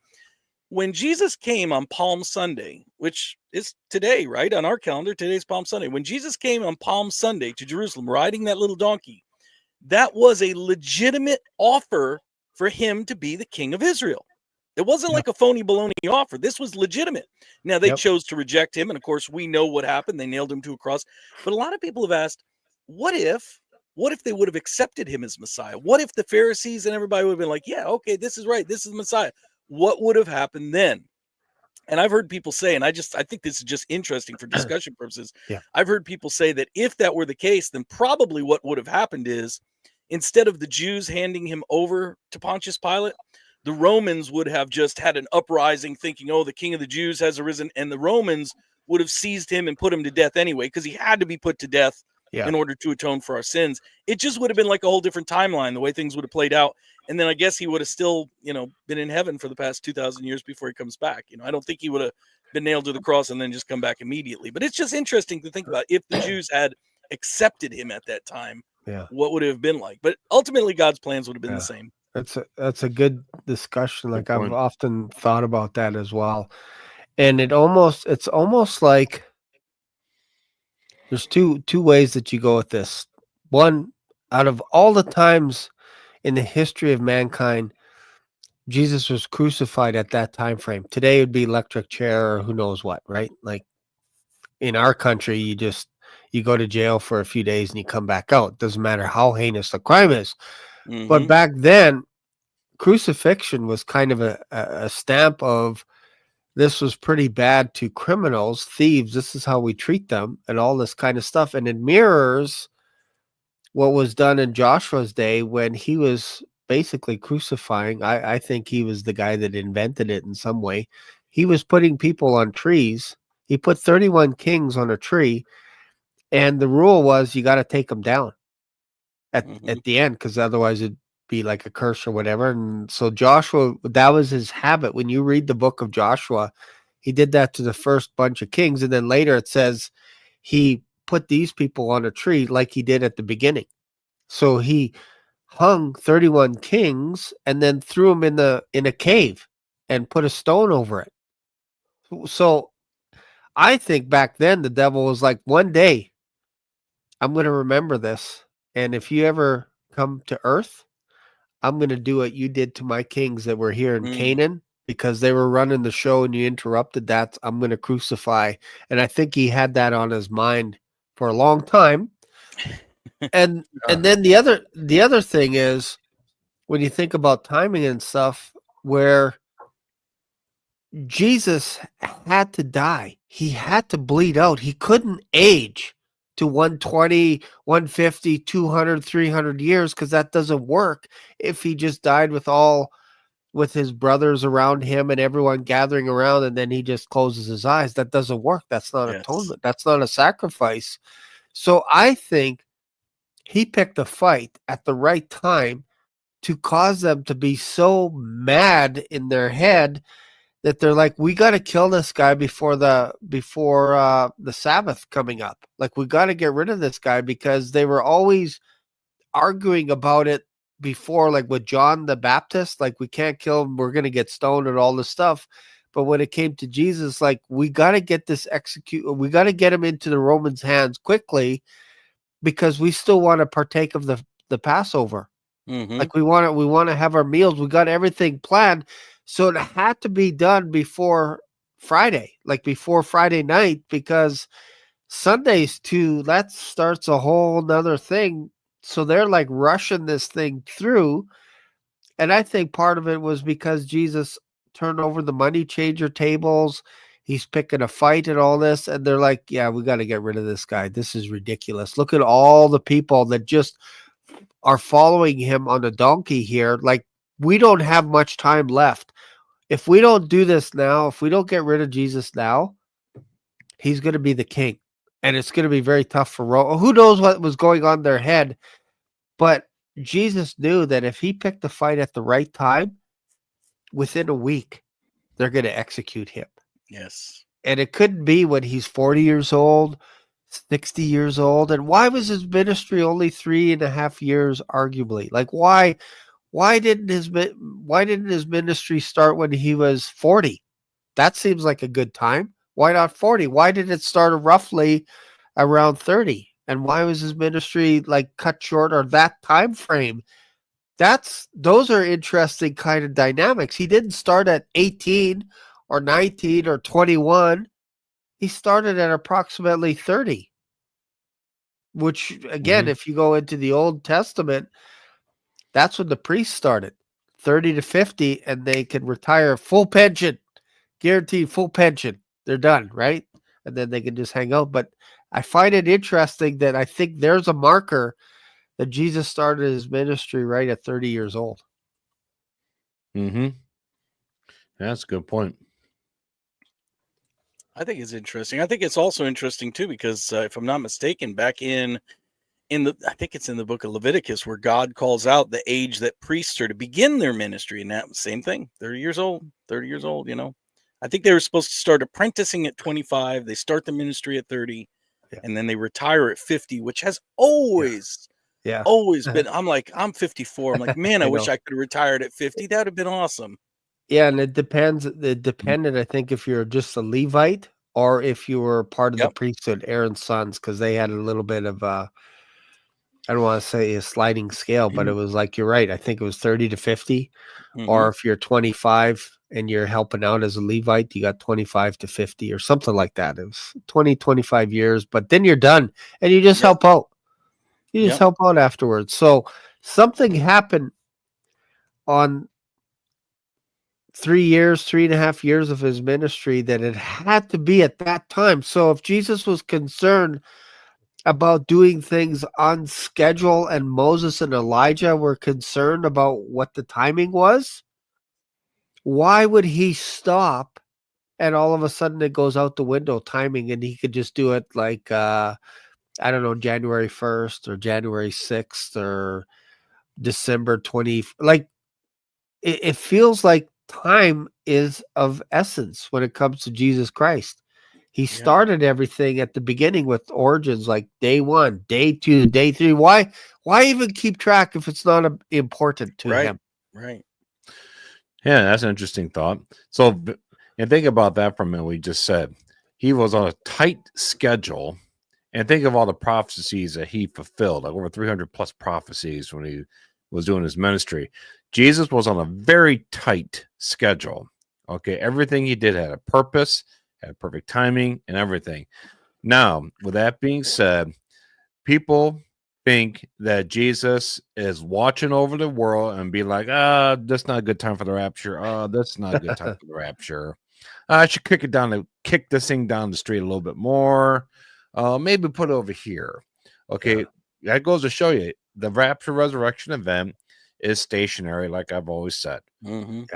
D: When Jesus came on Palm Sunday, which is today, right? On our calendar, today's Palm Sunday. When Jesus came on Palm Sunday to Jerusalem, riding that little donkey, that was a legitimate offer for him to be the king of Israel. It wasn't like a phony baloney offer. This was legitimate. Now, they chose to reject him. And of course, we know what happened. They nailed him to a cross. But a lot of people have asked, what if they would have accepted him as Messiah? What if the Pharisees and everybody would have been like, yeah, okay, this is right. This is the Messiah. What would have happened then? And I've heard people say, and I think this is just interesting for discussion purposes. I've heard people say that if that were the case, then probably what would have happened is instead of the Jews handing him over to Pontius Pilate, the Romans would have just had an uprising thinking, oh, the king of the Jews has arisen. And the Romans would have seized him and put him to death anyway, because he had to be put to death in order to atone for our sins. It just would have been like a whole different timeline, the way things would have played out. And then I guess he would have still, been in heaven for the past 2,000 years before he comes back. I don't think he would have been nailed to the cross and then just come back immediately. But it's just interesting to think about if the Jews had accepted him at that time, what would it have been like? But ultimately, God's plans would have been the same.
B: That's a good discussion. Like I've often thought about that as well. And it's almost like there's two ways that you go with this. One, out of all the times in the history of mankind, Jesus was crucified at that time frame. Today it would be electric chair or who knows what, right? Like in our country, you go to jail for a few days and you come back out. Doesn't matter how heinous the crime is. But back then, crucifixion was kind of a stamp of this was pretty bad to criminals, thieves. This is how we treat them and all this kind of stuff. And it mirrors what was done in Joshua's day when he was basically crucifying. I think he was the guy that invented it in some way. He was putting people on trees. He put 31 kings on a tree. And the rule was you got to take them down at the end, because otherwise it'd be like a curse or whatever. And so Joshua, that was his habit. When you read the book of Joshua, he did that to the first bunch of kings. And then later it says he put these people on a tree like he did at the beginning. So he hung 31 kings and then threw them in a cave and put a stone over it. So I think back then the devil was like, one day I'm going to remember this. And if you ever come to earth, I'm going to do what you did to my kings that were here in Canaan, because they were running the show and you interrupted that. I'm going to crucify. And I think he had that on his mind for a long time. And then the other thing is, when you think about timing and stuff, where Jesus had to die, he had to bleed out. He couldn't age to 120, 150, 200, 300 years, because that doesn't work if he just died with his brothers around him and everyone gathering around, and then he just closes his eyes. That doesn't work. That's not atonement. That's not a sacrifice. So I think he picked a fight at the right time to cause them to be so mad in their head that they're like, we got to kill this guy before the Sabbath coming up. Like, we got to get rid of this guy, because they were always arguing about it before, like with John the Baptist, like, we can't kill him, we're going to get stoned and all this stuff. But when it came to Jesus, like, we got to get this we got to get him into the Romans' hands quickly, because we still want to partake of the Passover. Like, we want to have our meals. We got everything planned. So it had to be done before Friday, like before Friday night, because Sundays too, that starts a whole nother thing. So they're like rushing this thing through. And I think part of it was because Jesus turned over the money changer tables. He's picking a fight and all this. And they're like, yeah, we got to get rid of this guy. This is ridiculous. Look at all the people that just are following him on a donkey here. Like, we don't have much time left. If we don't do this now, if we don't get rid of Jesus now, he's going to be the king. And it's going to be very tough for Rome. Who knows what was going on in their head? But Jesus knew that if he picked the fight at the right time, within a week, they're going to execute him.
D: Yes. And
B: it couldn't be when he's 40 years old, 60 years old. And why was his ministry only 3.5 years, arguably? Like, why didn't his ministry start when he was 40? That seems like a good time. Why not 40? Why did it start roughly around 30? And why was his ministry like cut short, or that time frame? Those are interesting kind of dynamics. He didn't start at 18 or 19 or 21. He started at approximately 30, which again, if you go into the Old Testament, that's when the priests started, 30 to 50, and they can retire full pension, guaranteed full pension. They're done, right? And then they can just hang out. But I find it interesting that I think there's a marker that Jesus started his ministry right at 30 years old.
C: That's a good point.
D: I think it's interesting. I think it's also interesting too, because if I'm not mistaken, back in I think it's in the book of Leviticus, where God calls out the age that priests are to begin their ministry. And that same thing, 30 years old, you know. I think they were supposed to start apprenticing at 25. They start the ministry at 30, and then they retire at 50, which has always been. I'm like, I'm 54. I'm like, man, I wish I could have retired at 50. That would have been awesome.
B: Yeah, and it depends. It depended, I think, if you're just a Levite or if you were part of the priesthood, Aaron's sons, because they had a little bit of I don't want to say a sliding scale, but it was like, you're right. I think it was 30 to 50. Or if you're 25 and you're helping out as a Levite, you got 25 to 50 or something like that. It was 20, 25 years, but then you're done and you just help out. You just help out afterwards. So something happened on 3.5 years of his ministry that it had to be at that time. So if Jesus was concerned about doing things on schedule and Moses and Elijah were concerned about what the timing was, why would he stop and all of a sudden it goes out the window timing, and he could just do it like I don't know, January 1st or January 6th or December 20. Like, it feels like time is of essence when it comes to Jesus Christ. He started everything at the beginning with origins, like day 1, day 2, day 3. Why even keep track if it's not important to him?
D: Right.
C: Yeah, that's an interesting thought. So, and think about that for a minute. We just said he was on a tight schedule, and think of all the prophecies that he fulfilled, like over 300 plus prophecies when he was doing his ministry. Jesus was on a very tight schedule. Okay, everything he did had a purpose, had perfect timing, and everything. Now, with that being said, people think that Jesus is watching over the world and be like, that's not a good time for the rapture. That's not a good time for the rapture. I should kick this thing down the street a little bit more. Maybe put it over here. Okay, that goes to show you the rapture resurrection event is stationary, like I've always said.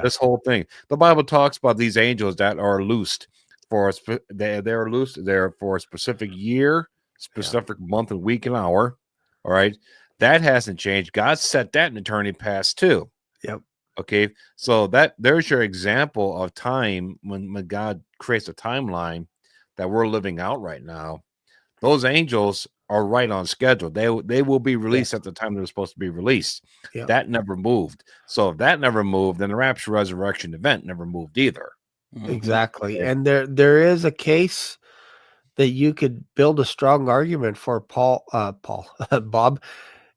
C: This whole thing, the Bible talks about these angels that are loosed for they're loosed there for a specific year, specific month and week and hour. All right, that hasn't changed. God set that in eternity past too. Okay, so there's your example of time when God creates a timeline that we're living out right now. Those angels are right on schedule. They will be released at the time they're supposed to be released. That never moved. So if that never moved, then the rapture resurrection event never moved either.
B: Exactly. And there is a case that you could build a strong argument for Bob,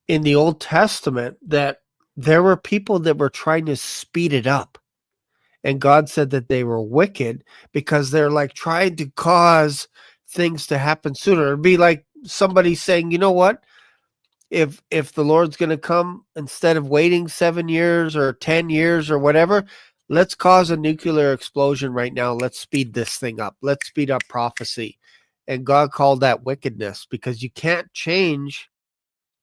B: in the Old Testament, that there were people that were trying to speed it up And God said that they were wicked because they're like trying to cause things to happen sooner. It'd be like somebody saying, you know what? If the Lord's going to come, instead of waiting 7 years or 10 years or whatever, let's cause a nuclear explosion right now. Let's speed this thing up. Let's speed up prophecy. And God called that wickedness, because you can't change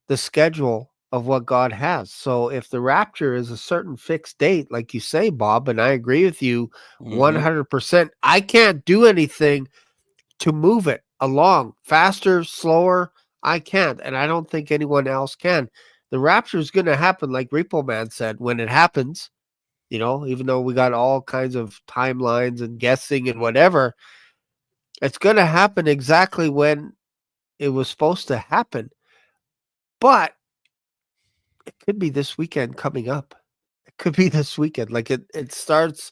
B: the schedule of what God has. So if the rapture is a certain fixed date, like you say, Bob, and I agree with you 100%, I can't do anything to move it along faster, slower. I can't, and I don't think anyone else can. The rapture is going to happen, like Repo Man said, when it happens, even though we got all kinds of timelines and guessing and whatever, it's going to happen exactly when it was supposed to happen. But it could be this weekend coming up. It could be this weekend. Like it starts,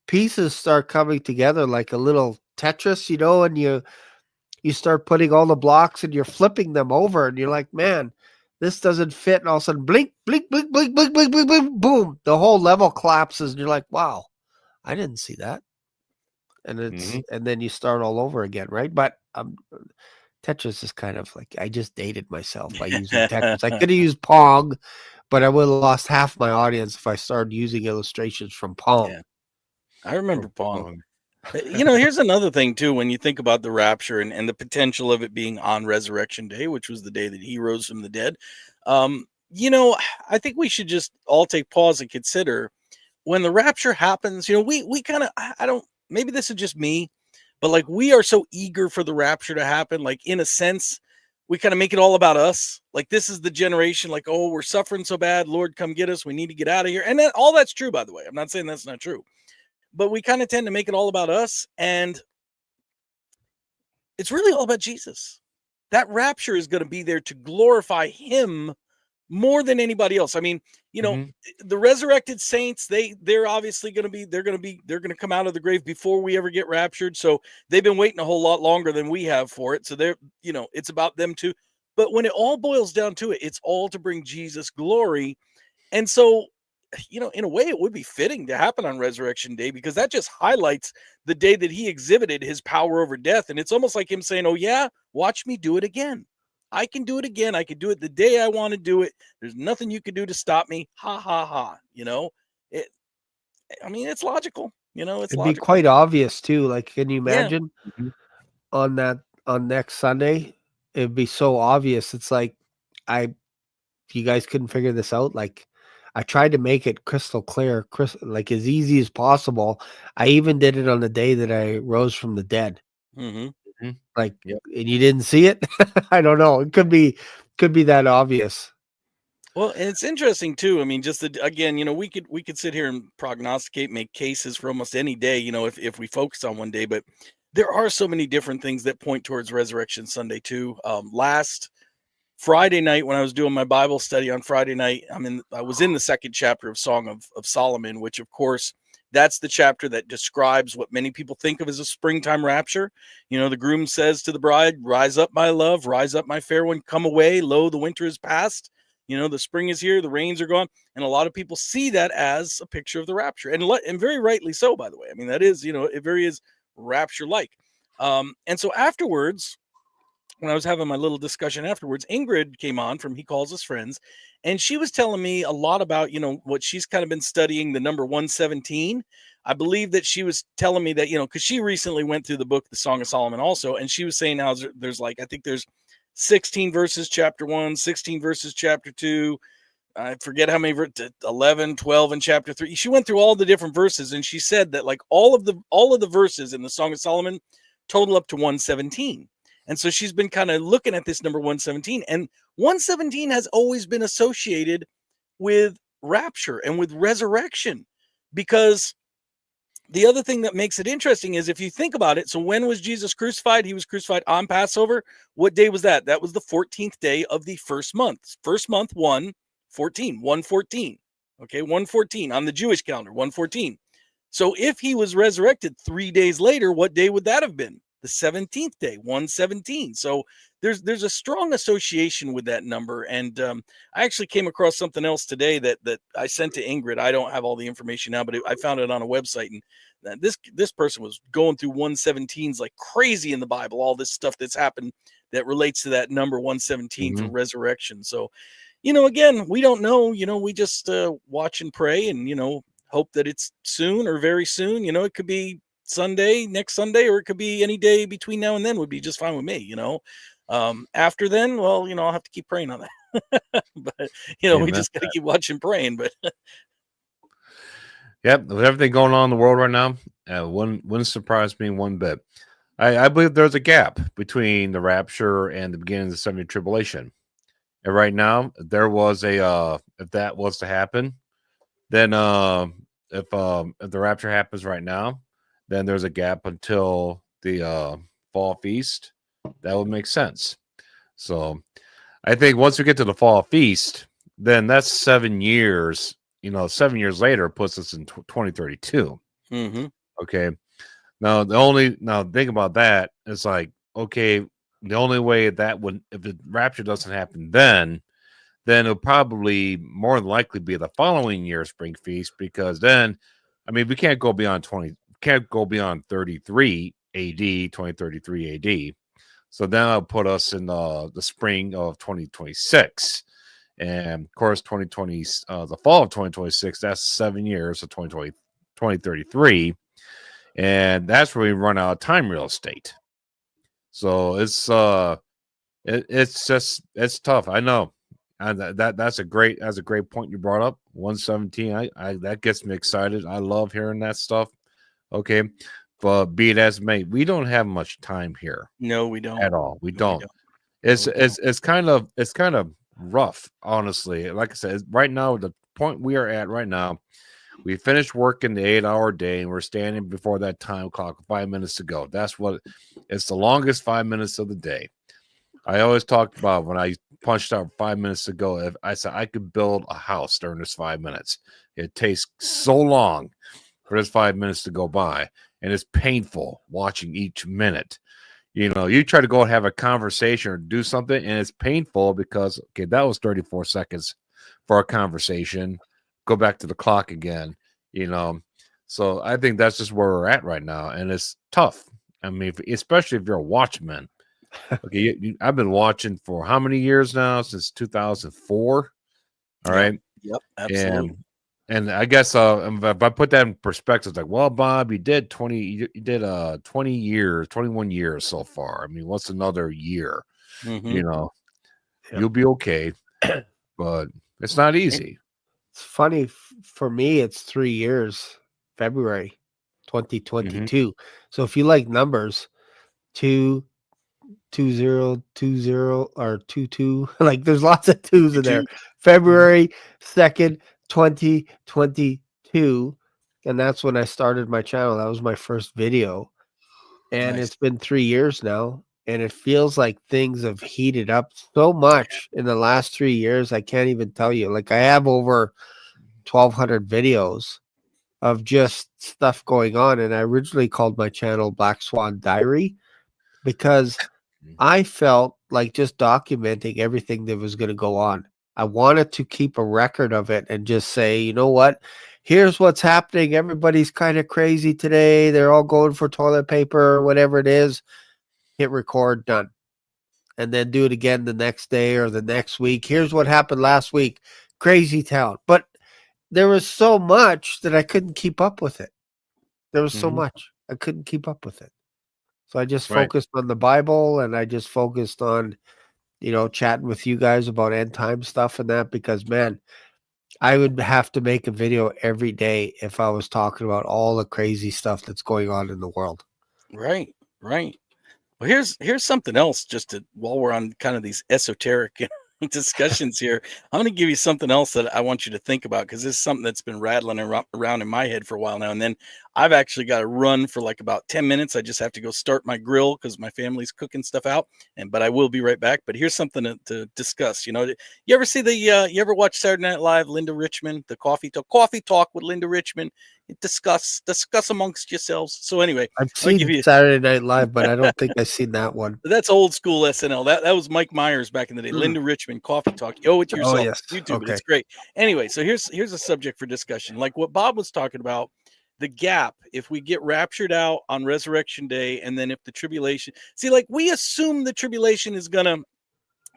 B: pieces start coming together like a little Tetris, and you start putting all the blocks and you're flipping them over and you're like, man, this doesn't fit. And all of a sudden, blink, blink, blink, blink, blink, blink, blink, blink, boom, the whole level collapses. And you're like, wow, I didn't see that. And and then you start all over again. Right. But Tetris is kind of like, I just dated myself by using Tetris. I could have used Pong, but I would have lost half my audience if I started using illustrations from Pong.
D: Yeah. I remember Pong. Here's another thing too, when you think about the rapture and the potential of it being on Resurrection Day, which was the day that he rose from the dead. I think we should just all take pause and consider, when the rapture happens, we kind of, I don't, maybe this is just me, but like, we are so eager for the rapture to happen. Like, in a sense, we kind of make it all about us. Like, this is the generation, like, oh, we're suffering so bad, Lord, come get us, we need to get out of here. And all that's true, by the way. I'm not saying that's not true. But we kind of tend to make it all about us, and it's really all about Jesus. That rapture is going to be there to glorify him more than anybody else. I mean, the resurrected saints, they're obviously going to come out of the grave before we ever get raptured. So they've been waiting a whole lot longer than we have for it. So it's about them too. But when it all boils down to it, it's all to bring Jesus glory. And so, in a way, it would be fitting to happen on Resurrection Day, because that just highlights the day that he exhibited his power over death. And it's almost like him saying, oh yeah, watch me do it again. I can do it again. I can do it the day I want to do it. There's nothing you can do to stop me. Ha ha ha. It's logical. It'd
B: be quite obvious too. Like, can you imagine
C: Mm-hmm.
B: on next Sunday? It'd be so obvious. It's like, you guys couldn't figure this out. Like, I tried to make it crystal clear, like as easy as possible. I even did it on the day that I rose from the dead. Like, and you didn't see it. I don't know. It could be that obvious.
D: Well, and it's interesting too. I mean, just again, we could sit here and prognosticate, make cases for almost any day, if we focus on one day, but there are so many different things that point towards Resurrection Sunday too. Last Friday night, when I was doing my Bible study on Friday night, I was in the second chapter of Song of Solomon, which of course, that's the chapter that describes what many people think of as a springtime rapture. The groom says to the bride, rise up, my love, rise up, my fair one, come away. Lo, the winter is past. The spring is here, the rains are gone. And a lot of people see that as a picture of the rapture. And very rightly so, by the way. I mean, that is, it very is rapture-like. And so afterwards, when I was having my little discussion afterwards, Ingrid came on from He Calls Us Friends, and she was telling me a lot about, what she's kind of been studying, the number 117. I believe that she was telling me that, because she recently went through the book, the Song of Solomon also, and she was saying how there's like, I think there's 16 verses, chapter 1, 16 verses, chapter 2. I forget how many, 11, 12 in chapter 3. She went through all the different verses, and she said that like all of the verses in the Song of Solomon total up to 117. And so she's been kind of looking at this number 117, and 117 has always been associated with rapture and with resurrection, because the other thing that makes it interesting is, if you think about it, so when was Jesus crucified? He was crucified on Passover. What day was that? That was the 14th day of the first month. First month, 114. Okay, 114 on the Jewish calendar, 114. So if he was resurrected 3 days later, what day would that have been? the 17th day, 117. So there's a strong association with that number. And I actually came across something else today that I sent to Ingrid. I don't have all the information now, but I found it on a website, and this person was going through 117s like crazy in the Bible, all this stuff that's happened that relates to that number 117 for resurrection. So, again, we don't know, we just watch and pray and, hope that it's soon or very soon. It could be next Sunday, or it could be any day between now and then would be just fine with me. After then, well, I'll have to keep praying on that. But, we just got to keep watching, praying. But
C: yep, with everything going on in the world right now, wouldn't surprise me one bit. I believe there's a gap between the rapture and the beginning of the 70 tribulation. And right now, there was if that was to happen, then if the rapture happens right now, then there's a gap until the fall feast. That would make sense. So I think once we get to the fall feast, then that's 7 years. 7 years later puts us in 2032. Okay. Now think about that. It's like, okay, the only way that would, if the rapture doesn't happen then it'll probably more than likely be the following year spring feast, because then, we can't go beyond 33 AD, 2033 AD. So then that'll put us in the spring of 2026. And of course, 2020, the fall of 2026, that's 7 years, so 2033. And that's where we run out of time real estate. So it's tough. I know. And that's a great point you brought up. 117. I that gets me excited. I love hearing that stuff. Okay. But be it as it may, we don't have much time here.
D: No, we don't
C: at all. We don't. It's kind of rough, honestly. Like I said, right now, the point we are at right now, we finished working the 8-hour day and we're standing before that time clock 5 minutes to go. It's the longest 5 minutes of the day. I always talked about when I punched out 5 minutes to go. If I said I could build a house during this 5 minutes, it takes so long for this 5 minutes to go by, and it's painful watching each minute. You try to go and have a conversation or do something, and it's painful because, okay, that was 34 seconds for a conversation. Go back to the clock again, So I think that's just where we're at right now, and it's tough. Especially if you're a watchman. Okay, I've been watching for how many years now? Since 2004. All right.
D: Yep, absolutely.
C: And I guess if I put that in perspective, it's like, well, Bob, you did 20 years, 21 years so far. What's another year? You'll be okay. But it's not easy.
B: It's funny for me. It's 3 years, February 2022. So if you like numbers, 2020 or 22, like there's lots of twos in there. February 2nd, 2022, and that's when I started my channel. That was my first video, and
D: Nice.
B: It's been 3 years now, and it feels like things have heated up so much in the last 3 years. I can't even tell you. Like, I have over 1,200 videos of just stuff going on, and I originally called my channel Black Swan Diary because I felt like just documenting everything that was going to go on. I wanted to keep a record of it and just say, you know what? Here's what's happening. Everybody's kind of crazy today. They're all going for toilet paper or whatever it is. Hit record, done. And then do it again the next day or the next week. Here's what happened last week. Crazy town. But there was so much that I couldn't keep up with it. There was so much. I couldn't keep up with it. So I just focused on the Bible, and I just focused on, chatting with you guys about end time stuff and that, because, man, I would have to make a video every day if I was talking about all the crazy stuff that's going on in the world.
D: Right. Well, here's something else, while we're on kind of these esoteric discussions here. I'm going to give you something else that I want you to think about, because this is something that's been rattling around in my head for a while now. And then I've actually got to run for like about 10 minutes. I just have to go start my grill because my family's cooking stuff out. But I will be right back. But here's something to discuss. You ever see you ever watch Saturday Night Live, Linda Richmond, the coffee talk with Linda Richmond? discuss amongst yourselves. So anyway,
B: I've
D: I'll give
B: seen
D: you
B: Saturday Night Live, but I don't think I've seen that one.
D: that's old school SNL. That was Mike Myers back in the day. Linda Richmond, Coffee Talk. You owe it to
B: Oh
D: yourself.
B: yes.
D: YouTube it.
B: Okay.
D: It's great. Anyway, so here's a subject for discussion. Like what Bob was talking about, the gap if we get raptured out on Resurrection Day, and then if the tribulation. See, like we assume the tribulation is gonna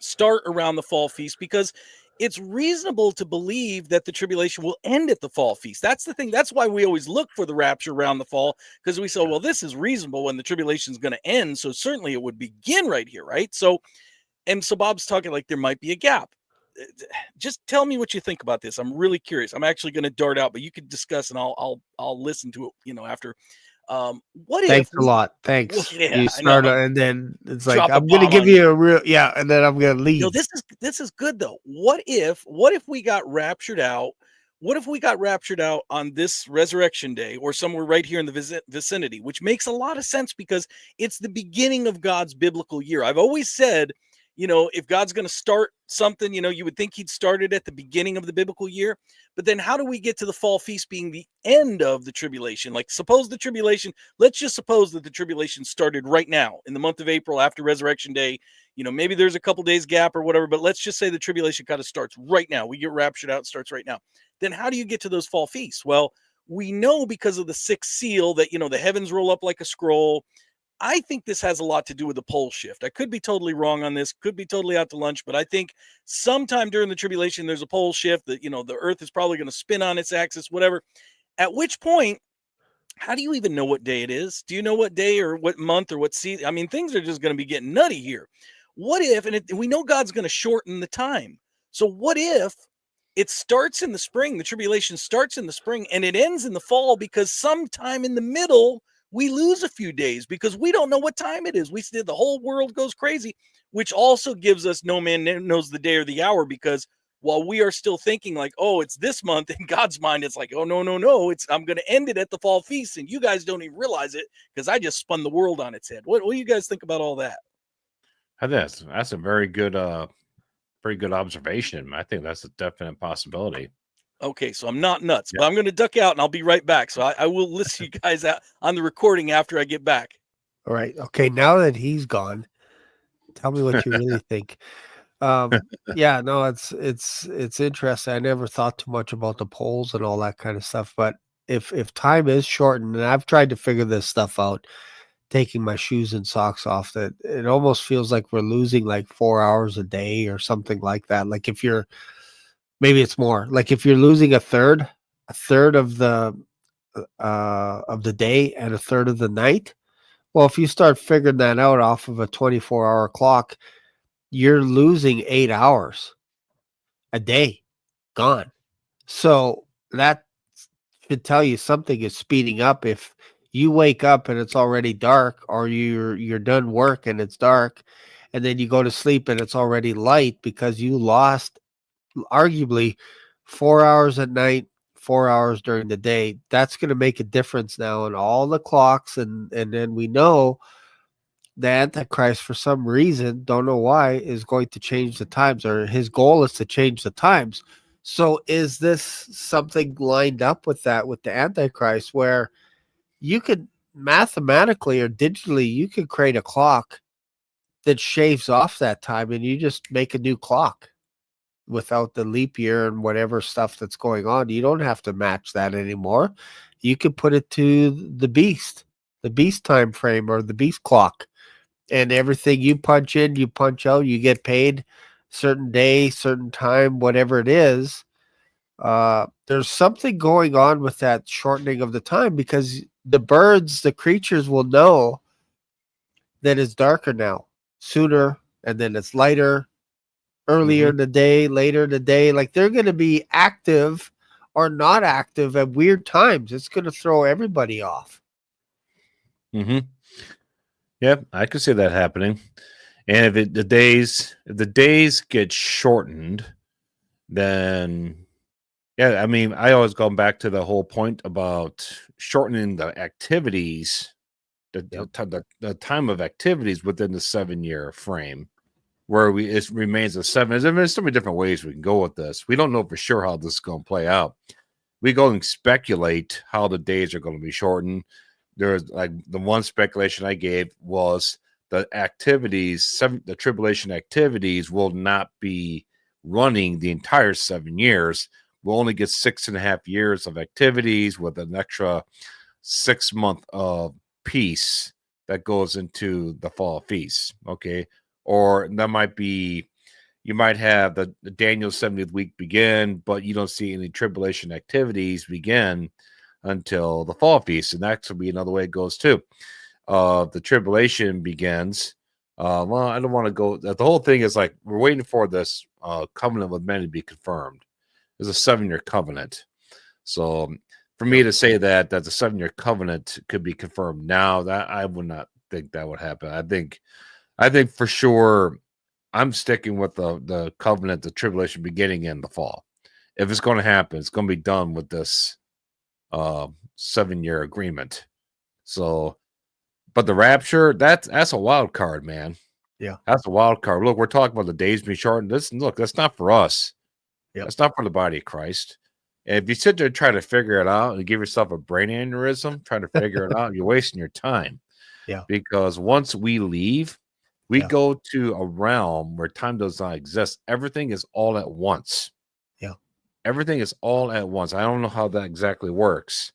D: start around the fall feast because it's reasonable to believe that the tribulation will end at the fall feast. That's the thing. That's why we always look for the rapture around the fall, because we say, well, this is reasonable when the tribulation is going to end. So certainly it would begin right here, right? So, and so Bob's talking like there might be a gap. Just tell me what you think about this. I'm really curious. I'm actually going to dart out, but you could discuss and I'll listen to it, after. What if
B: Thanks a
D: we,
B: lot.
D: well,
B: Thanks.
D: yeah,
B: You
D: I know.
B: start, and then it's like
D: Drop a
B: I'm gonna
D: bomb
B: give
D: on
B: you a real and then I'm gonna leave.
D: this is good though. What if we got raptured out? What if we got raptured out on this resurrection day or somewhere right here in the vicinity, which makes a lot of sense because it's the beginning of God's biblical year. I've always said, if God's going to start something, you would think he'd start it at the beginning of the biblical year. But then how do we get to the fall feast being the end of the tribulation? Like let's just suppose that the tribulation started right now in the month of April after resurrection day. Maybe there's a couple days gap or whatever, but let's just say the tribulation kind of starts right now. We get raptured out, it starts right now. Then how do you get to those fall feasts? Well, we know because of the sixth seal that, the heavens roll up like a scroll. I think this has a lot to do with the pole shift. I could be totally wrong on this, could be totally out to lunch, but I think sometime during the tribulation, there's a pole shift that, the earth is probably going to spin on its axis, whatever. At which point, how do you even know what day it is? Do you know what day or what month or what season? I mean, things are just going to be getting nutty here. What if, we know God's going to shorten the time. So what if it starts in the spring, the tribulation starts in the spring and it ends in the fall because sometime in the middle, we lose a few days because we don't know what time it is. We said the whole world goes crazy, which also gives us no man knows the day or the hour, because while we are still thinking like, oh, it's this month, in God's mind, it's like, oh, no, I'm going to end it at the fall feast. And you guys don't even realize it because I just spun the world on its head. What do you guys think about all that?
C: I think that's a very good observation. I think that's a definite possibility.
D: Okay, so I'm not nuts, but I'm going to duck out and I'll be right back. So I will listen to you guys out on the recording after I get back.
B: All right. Okay. Now that he's gone, tell me what you really think. Yeah, no, it's interesting. I never thought too much about the polls and all that kind of stuff, but if time is shortened, and I've tried to figure this stuff out, taking my shoes and socks off, that it almost feels like we're losing like 4 hours a day or something like that. Like if you're, maybe it's more, like if you're losing a third of the day and a third of the night. Well, if you start figuring that out off of a 24-hour clock, you're losing 8 hours a day gone. So that should tell you something is speeding up. If you wake up and it's already dark, or you're done work and it's dark, and then you go to sleep and it's already light because you lost arguably 4 hours at night, 4 hours during the day, that's going to make a difference now in all the clocks. And then we know the Antichrist, for some reason, don't know why, is going to change the times, or his goal is to change the times. So is this something lined up with that, with the Antichrist, where you could mathematically or digitally, you could create a clock that shaves off that time and you just make a new clock without the leap year and whatever stuff that's going on? You don't have to match that anymore. You could put it to the beast time frame, or the beast clock. And everything you punch in, you punch out, you get paid certain day, certain time, whatever it is. There's something going on with that shortening of the time, because the birds, the creatures will know that it's darker now, sooner, and then it's lighter, earlier in the day, later in the day. Like they're going to be active or not active at weird times. It's going to throw everybody off.
C: Yeah, I could see that happening. And if the days get shortened, then yeah, I mean, I always go back to the whole point about shortening the activities, the time of activities within the 7-year frame, where it remains a 7. There's so many different ways we can go with this. We don't know for sure how this is going to play out. we go and speculate how the days are going to be shortened. There's like the one speculation I gave was the the tribulation activities will not be running the entire 7 years. We'll only get 6.5 years of activities with an extra 6 month of peace that goes into the fall feast. Okay. Or that might be, you might have the Daniel 70th week begin, but you don't see any tribulation activities begin until the fall feast. And that could be another way it goes too. The tribulation begins. Well, I don't want to go. The whole thing is like we're waiting for this covenant with men to be confirmed. It's a 7-year covenant. So for me to say that the 7-year covenant could be confirmed now, that I would not think that would happen. I think for sure I'm sticking with the covenant, the tribulation beginning in the fall. If it's going to happen, it's going to be done with this 7-year agreement. So, but the rapture, that's a wild card, man.
B: Yeah,
C: that's a wild card. Look, we're talking about the days being shortened. That's not for us.
B: Yep.
C: That's not for the body of Christ. And if you sit there and try to figure it out and give yourself a brain aneurysm, trying to figure it out, you're wasting your time.
B: Yeah.
C: Because once we leave, we go to a realm where time does not exist. Everything is all at once.
B: Yeah.
C: Everything is all at once. I don't know how that exactly works,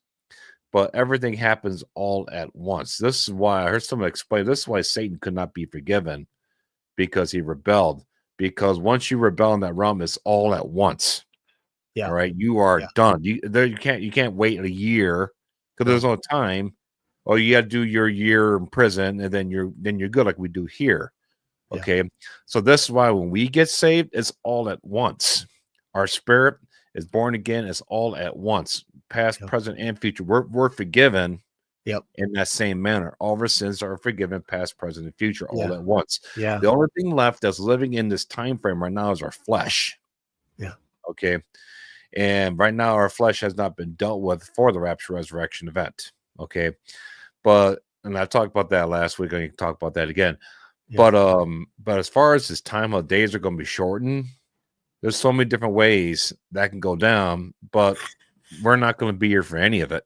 C: but everything happens all at once. This is why I heard someone explain, this is why Satan could not be forgiven, because he rebelled. Because once you rebel in that realm, it's all at once.
B: Yeah.
C: All right. You are done. You can't wait a year because there's no time. Oh, you got to do your year in prison and then you're good, like we do here. Okay. So this is why when we get saved, it's all at once. Our spirit is born again. It's all at once, past, present, and future. We're forgiven. In that same manner. All of our sins are forgiven, past, present, and future, all at once.
B: Yeah.
C: The only thing left that's living in this time frame right now is our flesh.
B: Yeah.
C: Okay. And right now our flesh has not been dealt with for the rapture resurrection event. Okay. And I talked about that last week. I can talk about that again. But as far as this time of days are going to be shortened, there's so many different ways that can go down, but we're not going to be here for any of it.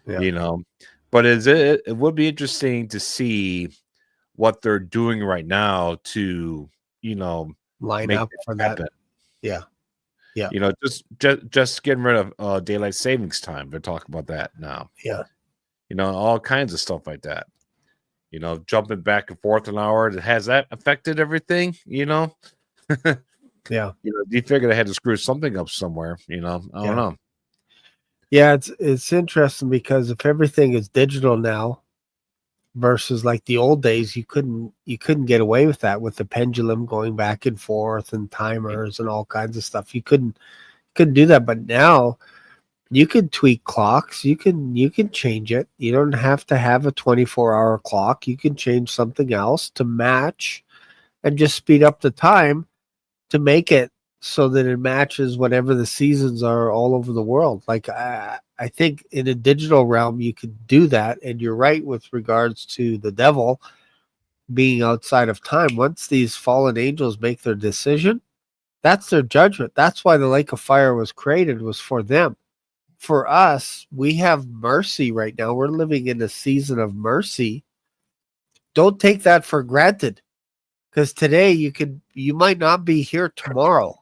C: You know, but it would be interesting to see what they're doing right now to,
B: line up for that. Yeah.
C: Just getting rid of daylight savings time. They're talking about that now.
B: Yeah.
C: All kinds of stuff like that. Jumping back and forth an hour. Has that affected everything?
B: Yeah.
C: Do you figure they had to screw something up somewhere? I don't know.
B: Yeah, it's interesting because if everything is digital now versus like the old days, you couldn't get away with that with the pendulum going back and forth and timers and all kinds of stuff. You couldn't do that. But now you can tweak clocks. You can change it. You don't have to have a 24-hour clock. You can change something else to match and just speed up the time to make it so that it matches whatever the seasons are all over the world. Like I think in a digital realm, you could do that. And you're right with regards to the devil being outside of time. Once these fallen angels make their decision, that's their judgment. That's why the lake of fire was created, was for them. For us, we have mercy right now. We're living in a season of mercy. Don't take that for granted, because today you might not be here tomorrow.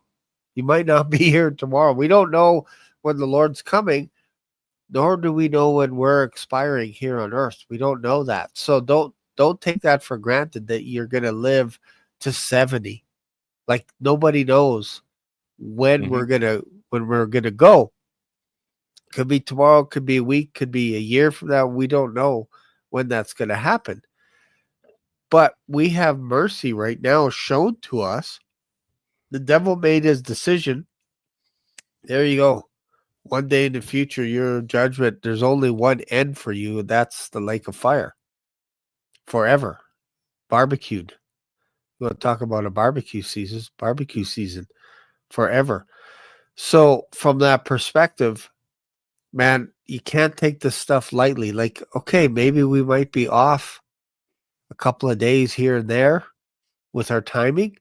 B: You might not be here tomorrow. We don't know when the Lord's coming, nor do we know when we're expiring here on earth. We don't know that. So don't take that for granted that you're going to live to 70. Like nobody knows when we're going to go. Could be tomorrow, could be a week, could be a year from now. We don't know when that's going to happen. But we have mercy right now shown to us. The devil made his decision. There you go. One day in the future, your judgment, there's only one end for you, and that's the lake of fire. Forever. Barbecued. You want to talk about a barbecue season. Forever. So from that perspective, man, you can't take this stuff lightly. Like, okay, maybe we might be off a couple of days here and there with our timing,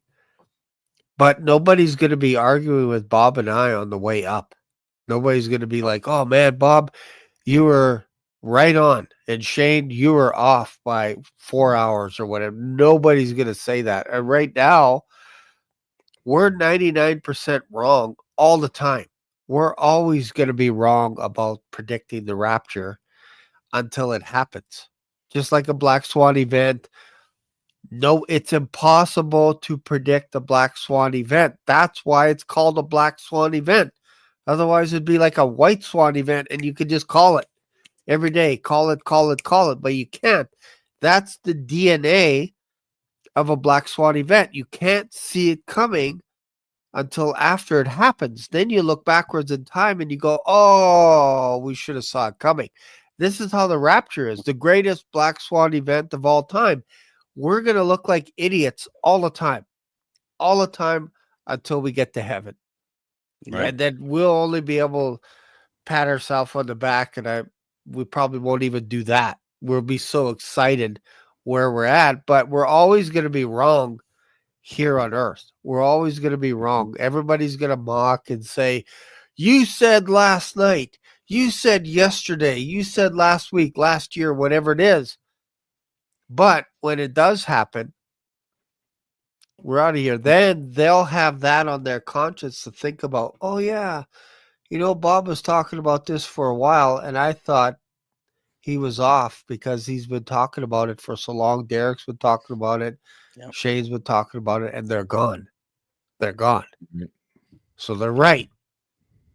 B: but nobody's going to be arguing with Bob and I on the way up. Nobody's going to be like, oh man, Bob, you were right on. And Shane, you were off by 4 hours or whatever. Nobody's going to say that. And right now, we're 99% wrong all the time. We're always going to be wrong about predicting the rapture until it happens. Just like a black swan event. No, it's impossible to predict a black swan event. That's why it's called a black swan event. Otherwise, it'd be like a white swan event, and you could just call it every day. Call it, but you can't. That's the DNA of a black swan event. You can't see it coming until after it happens. Then you look backwards in time and you go, oh, we should have saw it coming. This is how the rapture is, the greatest black swan event of all time. We're going to look like idiots all the time until we get to heaven.
C: Right.
B: And then we'll only be able to pat ourselves on the back, and we probably won't even do that. We'll be so excited where we're at, but we're always going to be wrong here on earth. We're always going to be wrong. Everybody's going to mock and say, you said last night, you said yesterday, you said last week, last year, whatever it is. But when it does happen, we're out of here. Then they'll have that on their conscience to think about, oh yeah, Bob was talking about this for a while, and I thought he was off because he's been talking about it for so long. Derrick's been talking about it. Yep. Shane's been talking about it, and they're gone. They're gone. Mm-hmm. So they're right.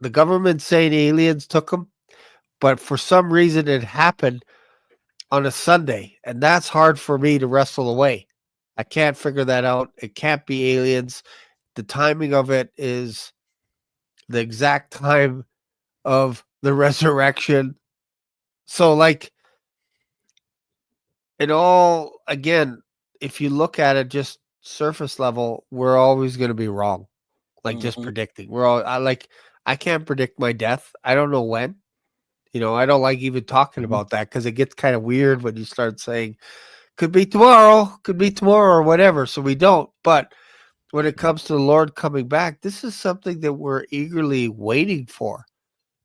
B: The government's saying aliens took them, but for some reason it happened on a Sunday, and that's hard for me to wrestle away. I can't figure that out. It can't be aliens. The timing of it is the exact time of the resurrection. So, like, it all, again, if you look at it just surface level, we're always going to be wrong. Like, just predicting. I can't predict my death. I don't know when. I don't like even talking about that because it gets kind of weird when you start saying, could be tomorrow, or whatever. So we don't. But when it comes to the Lord coming back, this is something that we're eagerly waiting for,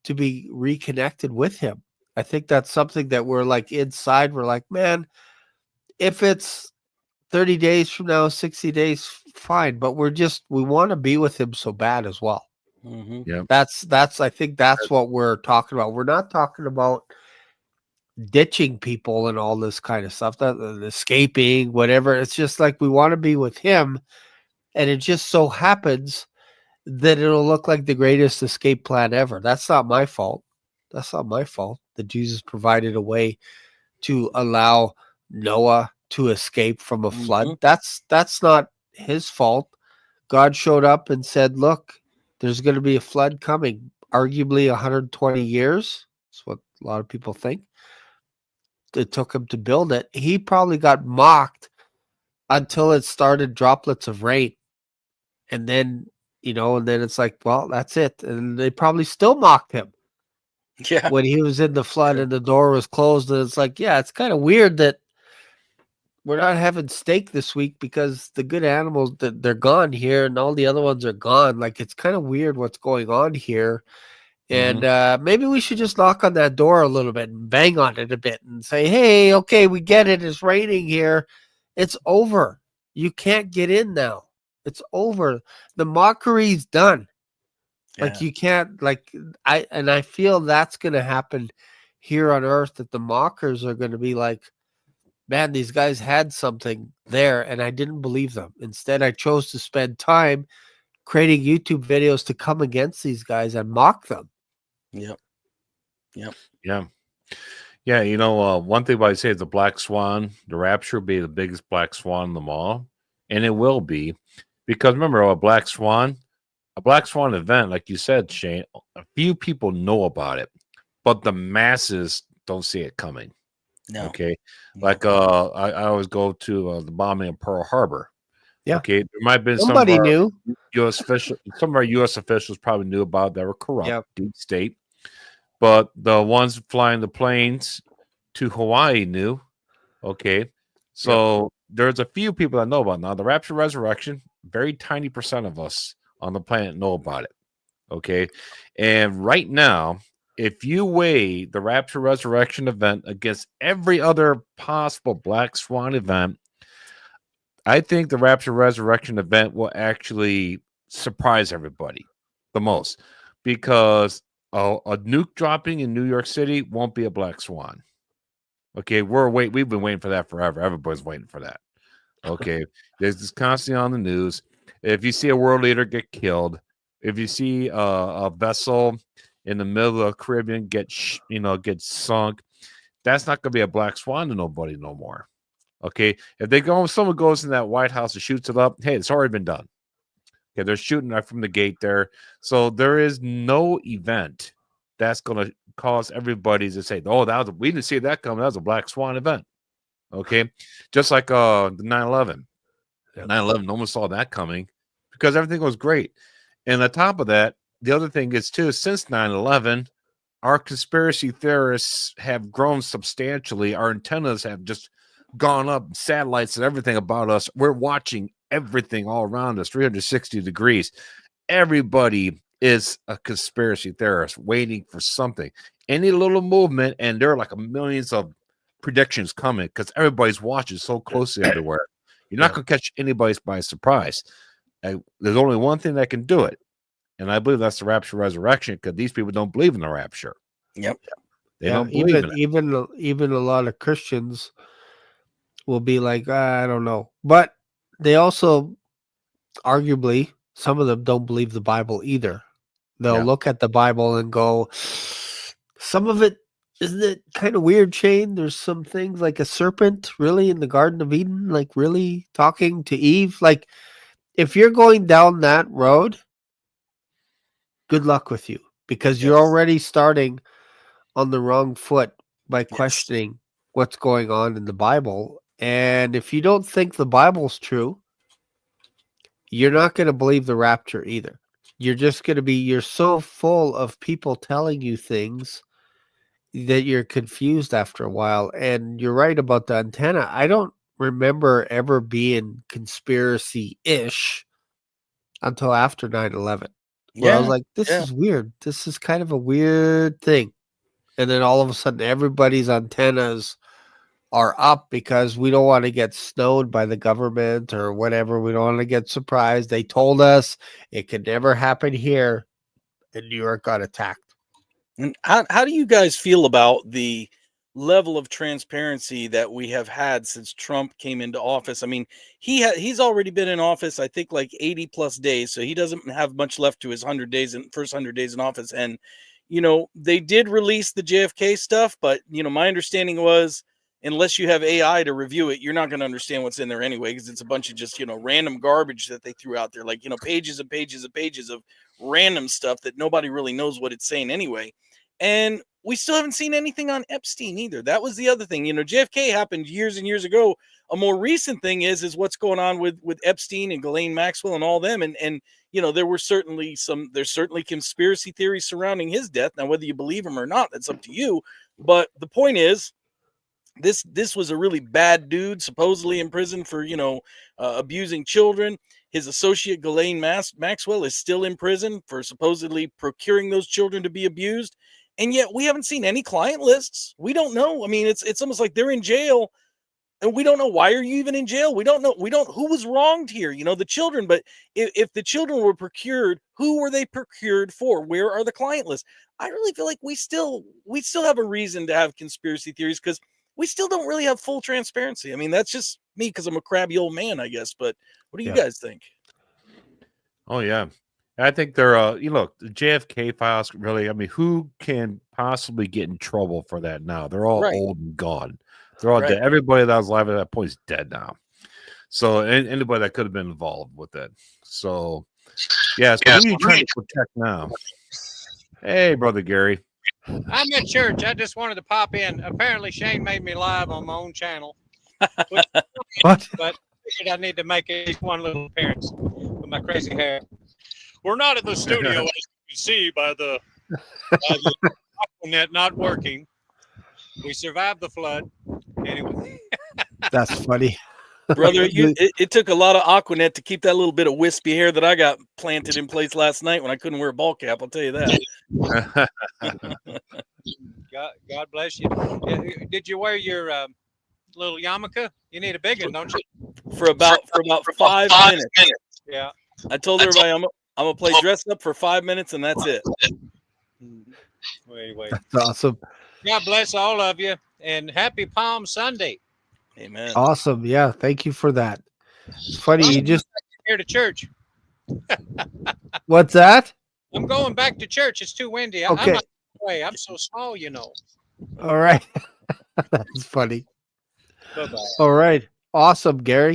B: to be reconnected with him. I think that's something that we're like inside. We're like, man, if it's 30 days from now, 60 days, fine. But we want to be with him so bad as well.
C: Mm-hmm. Yeah.
B: I think that's what we're talking about. We're not talking about ditching people and all this kind of stuff, that escaping, whatever. It's just like we want to be with him, and it just so happens that it'll look like the greatest escape plan ever. That's not my fault. That Jesus provided a way to allow Noah to escape from a flood. That's not his fault. God showed up and said, look, there's going to be a flood coming, arguably 120 years. That's what a lot of people think. It took him to build it. He probably got mocked until it started droplets of rain. And then, and then it's like, well, that's it. And they probably still mocked him.
D: Yeah.
B: When he was in the flood and the door was closed. And it's like, yeah, it's kind of weird that we're not having steak this week because the good animals, they're gone here and all the other ones are gone. Like, it's kind of weird what's going on here. And maybe we should just knock on that door a little bit and bang on it a bit and say, hey, okay, we get it. It's raining here. It's over. You can't get in now. It's over. The mockery's done. Yeah. Like, you can't, I feel that's going to happen here on earth, that the mockers are going to be like, man, these guys had something there and I didn't believe them. Instead, I chose to spend time creating YouTube videos to come against these guys and mock them.
D: Yep.
C: Yeah. One thing I say is the black swan, the rapture will be the biggest black swan in them all. And it will be, because remember, a black swan event, like you said, Shane, a few people know about it, but the masses don't see it coming.
D: No.
C: Okay. Like I always go to the bombing of Pearl Harbor.
B: Yeah.
C: Okay. There might have been
B: somebody knew.
C: Some of our U.S. officials probably knew about it, that were corrupt, deep state. But the ones flying the planes to Hawaii knew. Okay. So there's a few people that know about it. Now, the rapture resurrection, very tiny percent of us on the planet know about it. Okay. And right now, if you weigh the Rapture Resurrection event against every other possible Black Swan event, I think the Rapture Resurrection event will actually surprise everybody the most, because a nuke dropping in New York City won't be a Black Swan. Okay, we've been waiting for that forever. Everybody's waiting for that. Okay, there's this constantly on the news. If you see a world leader get killed, if you see a vessel in the middle of the Caribbean get sunk, that's not going to be a Black Swan to nobody no more. Okay, if someone goes in that White House and shoots it up, hey, it's already been done. Okay, they're shooting right from the gate there, so there is no event that's going to cause everybody to say, "Oh, we didn't see that coming. That was a Black Swan event." Okay, just like the 9/11. 9/11, no one saw that coming because everything was great. And on top of that, the other thing is too, since 9/11, our conspiracy theorists have grown substantially. Our antennas have just gone up, satellites and everything about us. We're watching everything all around us, 360 degrees. Everybody is a conspiracy theorist waiting for something. Any little movement, and there are like millions of predictions coming because everybody's watching so closely everywhere. You're not going to catch anybody by surprise. There's only one thing that can do it, and I believe that's the Rapture Resurrection, because these people don't believe in the rapture.
D: Yep.
C: They don't believe in it.
B: Even a lot of Christians will be like, I don't know. But they also, arguably, some of them don't believe the Bible either. They'll look at the Bible and go, some of it, isn't it kind of weird, Shane? There's some things like a serpent really in the Garden of Eden, like really talking to Eve. Like, if you're going down that road, good luck with you, because you're already starting on the wrong foot by questioning what's going on in the Bible. And if you don't think the Bible's true, you're not going to believe the rapture either. You're just going to you're so full of people telling you things that you're confused after a while. And you're right about the antenna. I don't remember ever being conspiracy-ish until after 9/11. Where I was like, this is weird. This is kind of a weird thing. And then all of a sudden, everybody's antennas are up because we don't want to get snowed by the government or whatever. We don't want to get surprised. They told us it could never happen here, and New York got attacked.
D: And how do you guys feel about the level of transparency that we have had since Trump came into office? I mean, he's already been in office, I think, like 80 plus days, so he doesn't have much left to his first 100 days in office. And they did release the JFK stuff, but my understanding was, unless you have AI to review it, you're not going to understand what's in there anyway, because it's a bunch of just random garbage that they threw out there, like pages and pages and pages of random stuff that nobody really knows what it's saying anyway. And we still haven't seen anything on Epstein either. That was the other thing. JFK happened years and years ago. A more recent thing is what's going on with Epstein and Ghislaine Maxwell and all them. And there's certainly conspiracy theories surrounding his death. Now, whether you believe him or not, that's up to you. But the point is, this was a really bad dude, supposedly in prison for abusing children. His associate Ghislaine Maxwell is still in prison for supposedly procuring those children to be abused. And yet we haven't seen any client lists. We don't know. I mean, it's almost like they're in jail and we don't know, why are you even in jail? We don't know. Who was wronged here, the children. But if the children were procured, who were they procured for? Where are the client lists? I really feel like we still have a reason to have conspiracy theories, because we still don't really have full transparency. I mean, that's just me because I'm a crabby old man, I guess. But what do you guys think?
C: Oh, yeah. I think they're, the JFK files, really, I mean, who can possibly get in trouble for that now? They're all old and gone. They're all dead. Everybody that was alive at that point is dead now. So anybody that could have been involved with it. So, who are you trying to protect now? Hey, Brother Gary.
E: I'm at church. I just wanted to pop in. Apparently, Shane made me live on my own channel.
B: What?
E: But I figured I need to make at least one little appearance with my crazy hair. We're not in the studio, as you can see by the net not working. We survived the flood. Anyway.
B: That's funny.
D: Brother, it took a lot of Aquanet to keep that little bit of wispy hair that I got planted in place last night when I couldn't wear a ball cap. I'll tell you that.
E: God bless you. Did you wear your little yarmulke? You need a big one, don't you?
D: For about 5 minutes.
E: Yeah.
D: I told everybody I'm gonna play dress up for 5 minutes and that's it.
E: Well, anyway,
B: That's awesome.
E: God bless all of you, and happy Palm Sunday.
D: Amen.
B: Awesome. Yeah. Thank you for that. It's funny. You just,
E: Here to church.
B: what's that?
E: I'm going back to church. It's too windy.
B: Okay.
E: I'm out of the way. I'm so small, you know.
B: All right. That's funny.
E: Bye-bye.
B: All right. Awesome, Gary.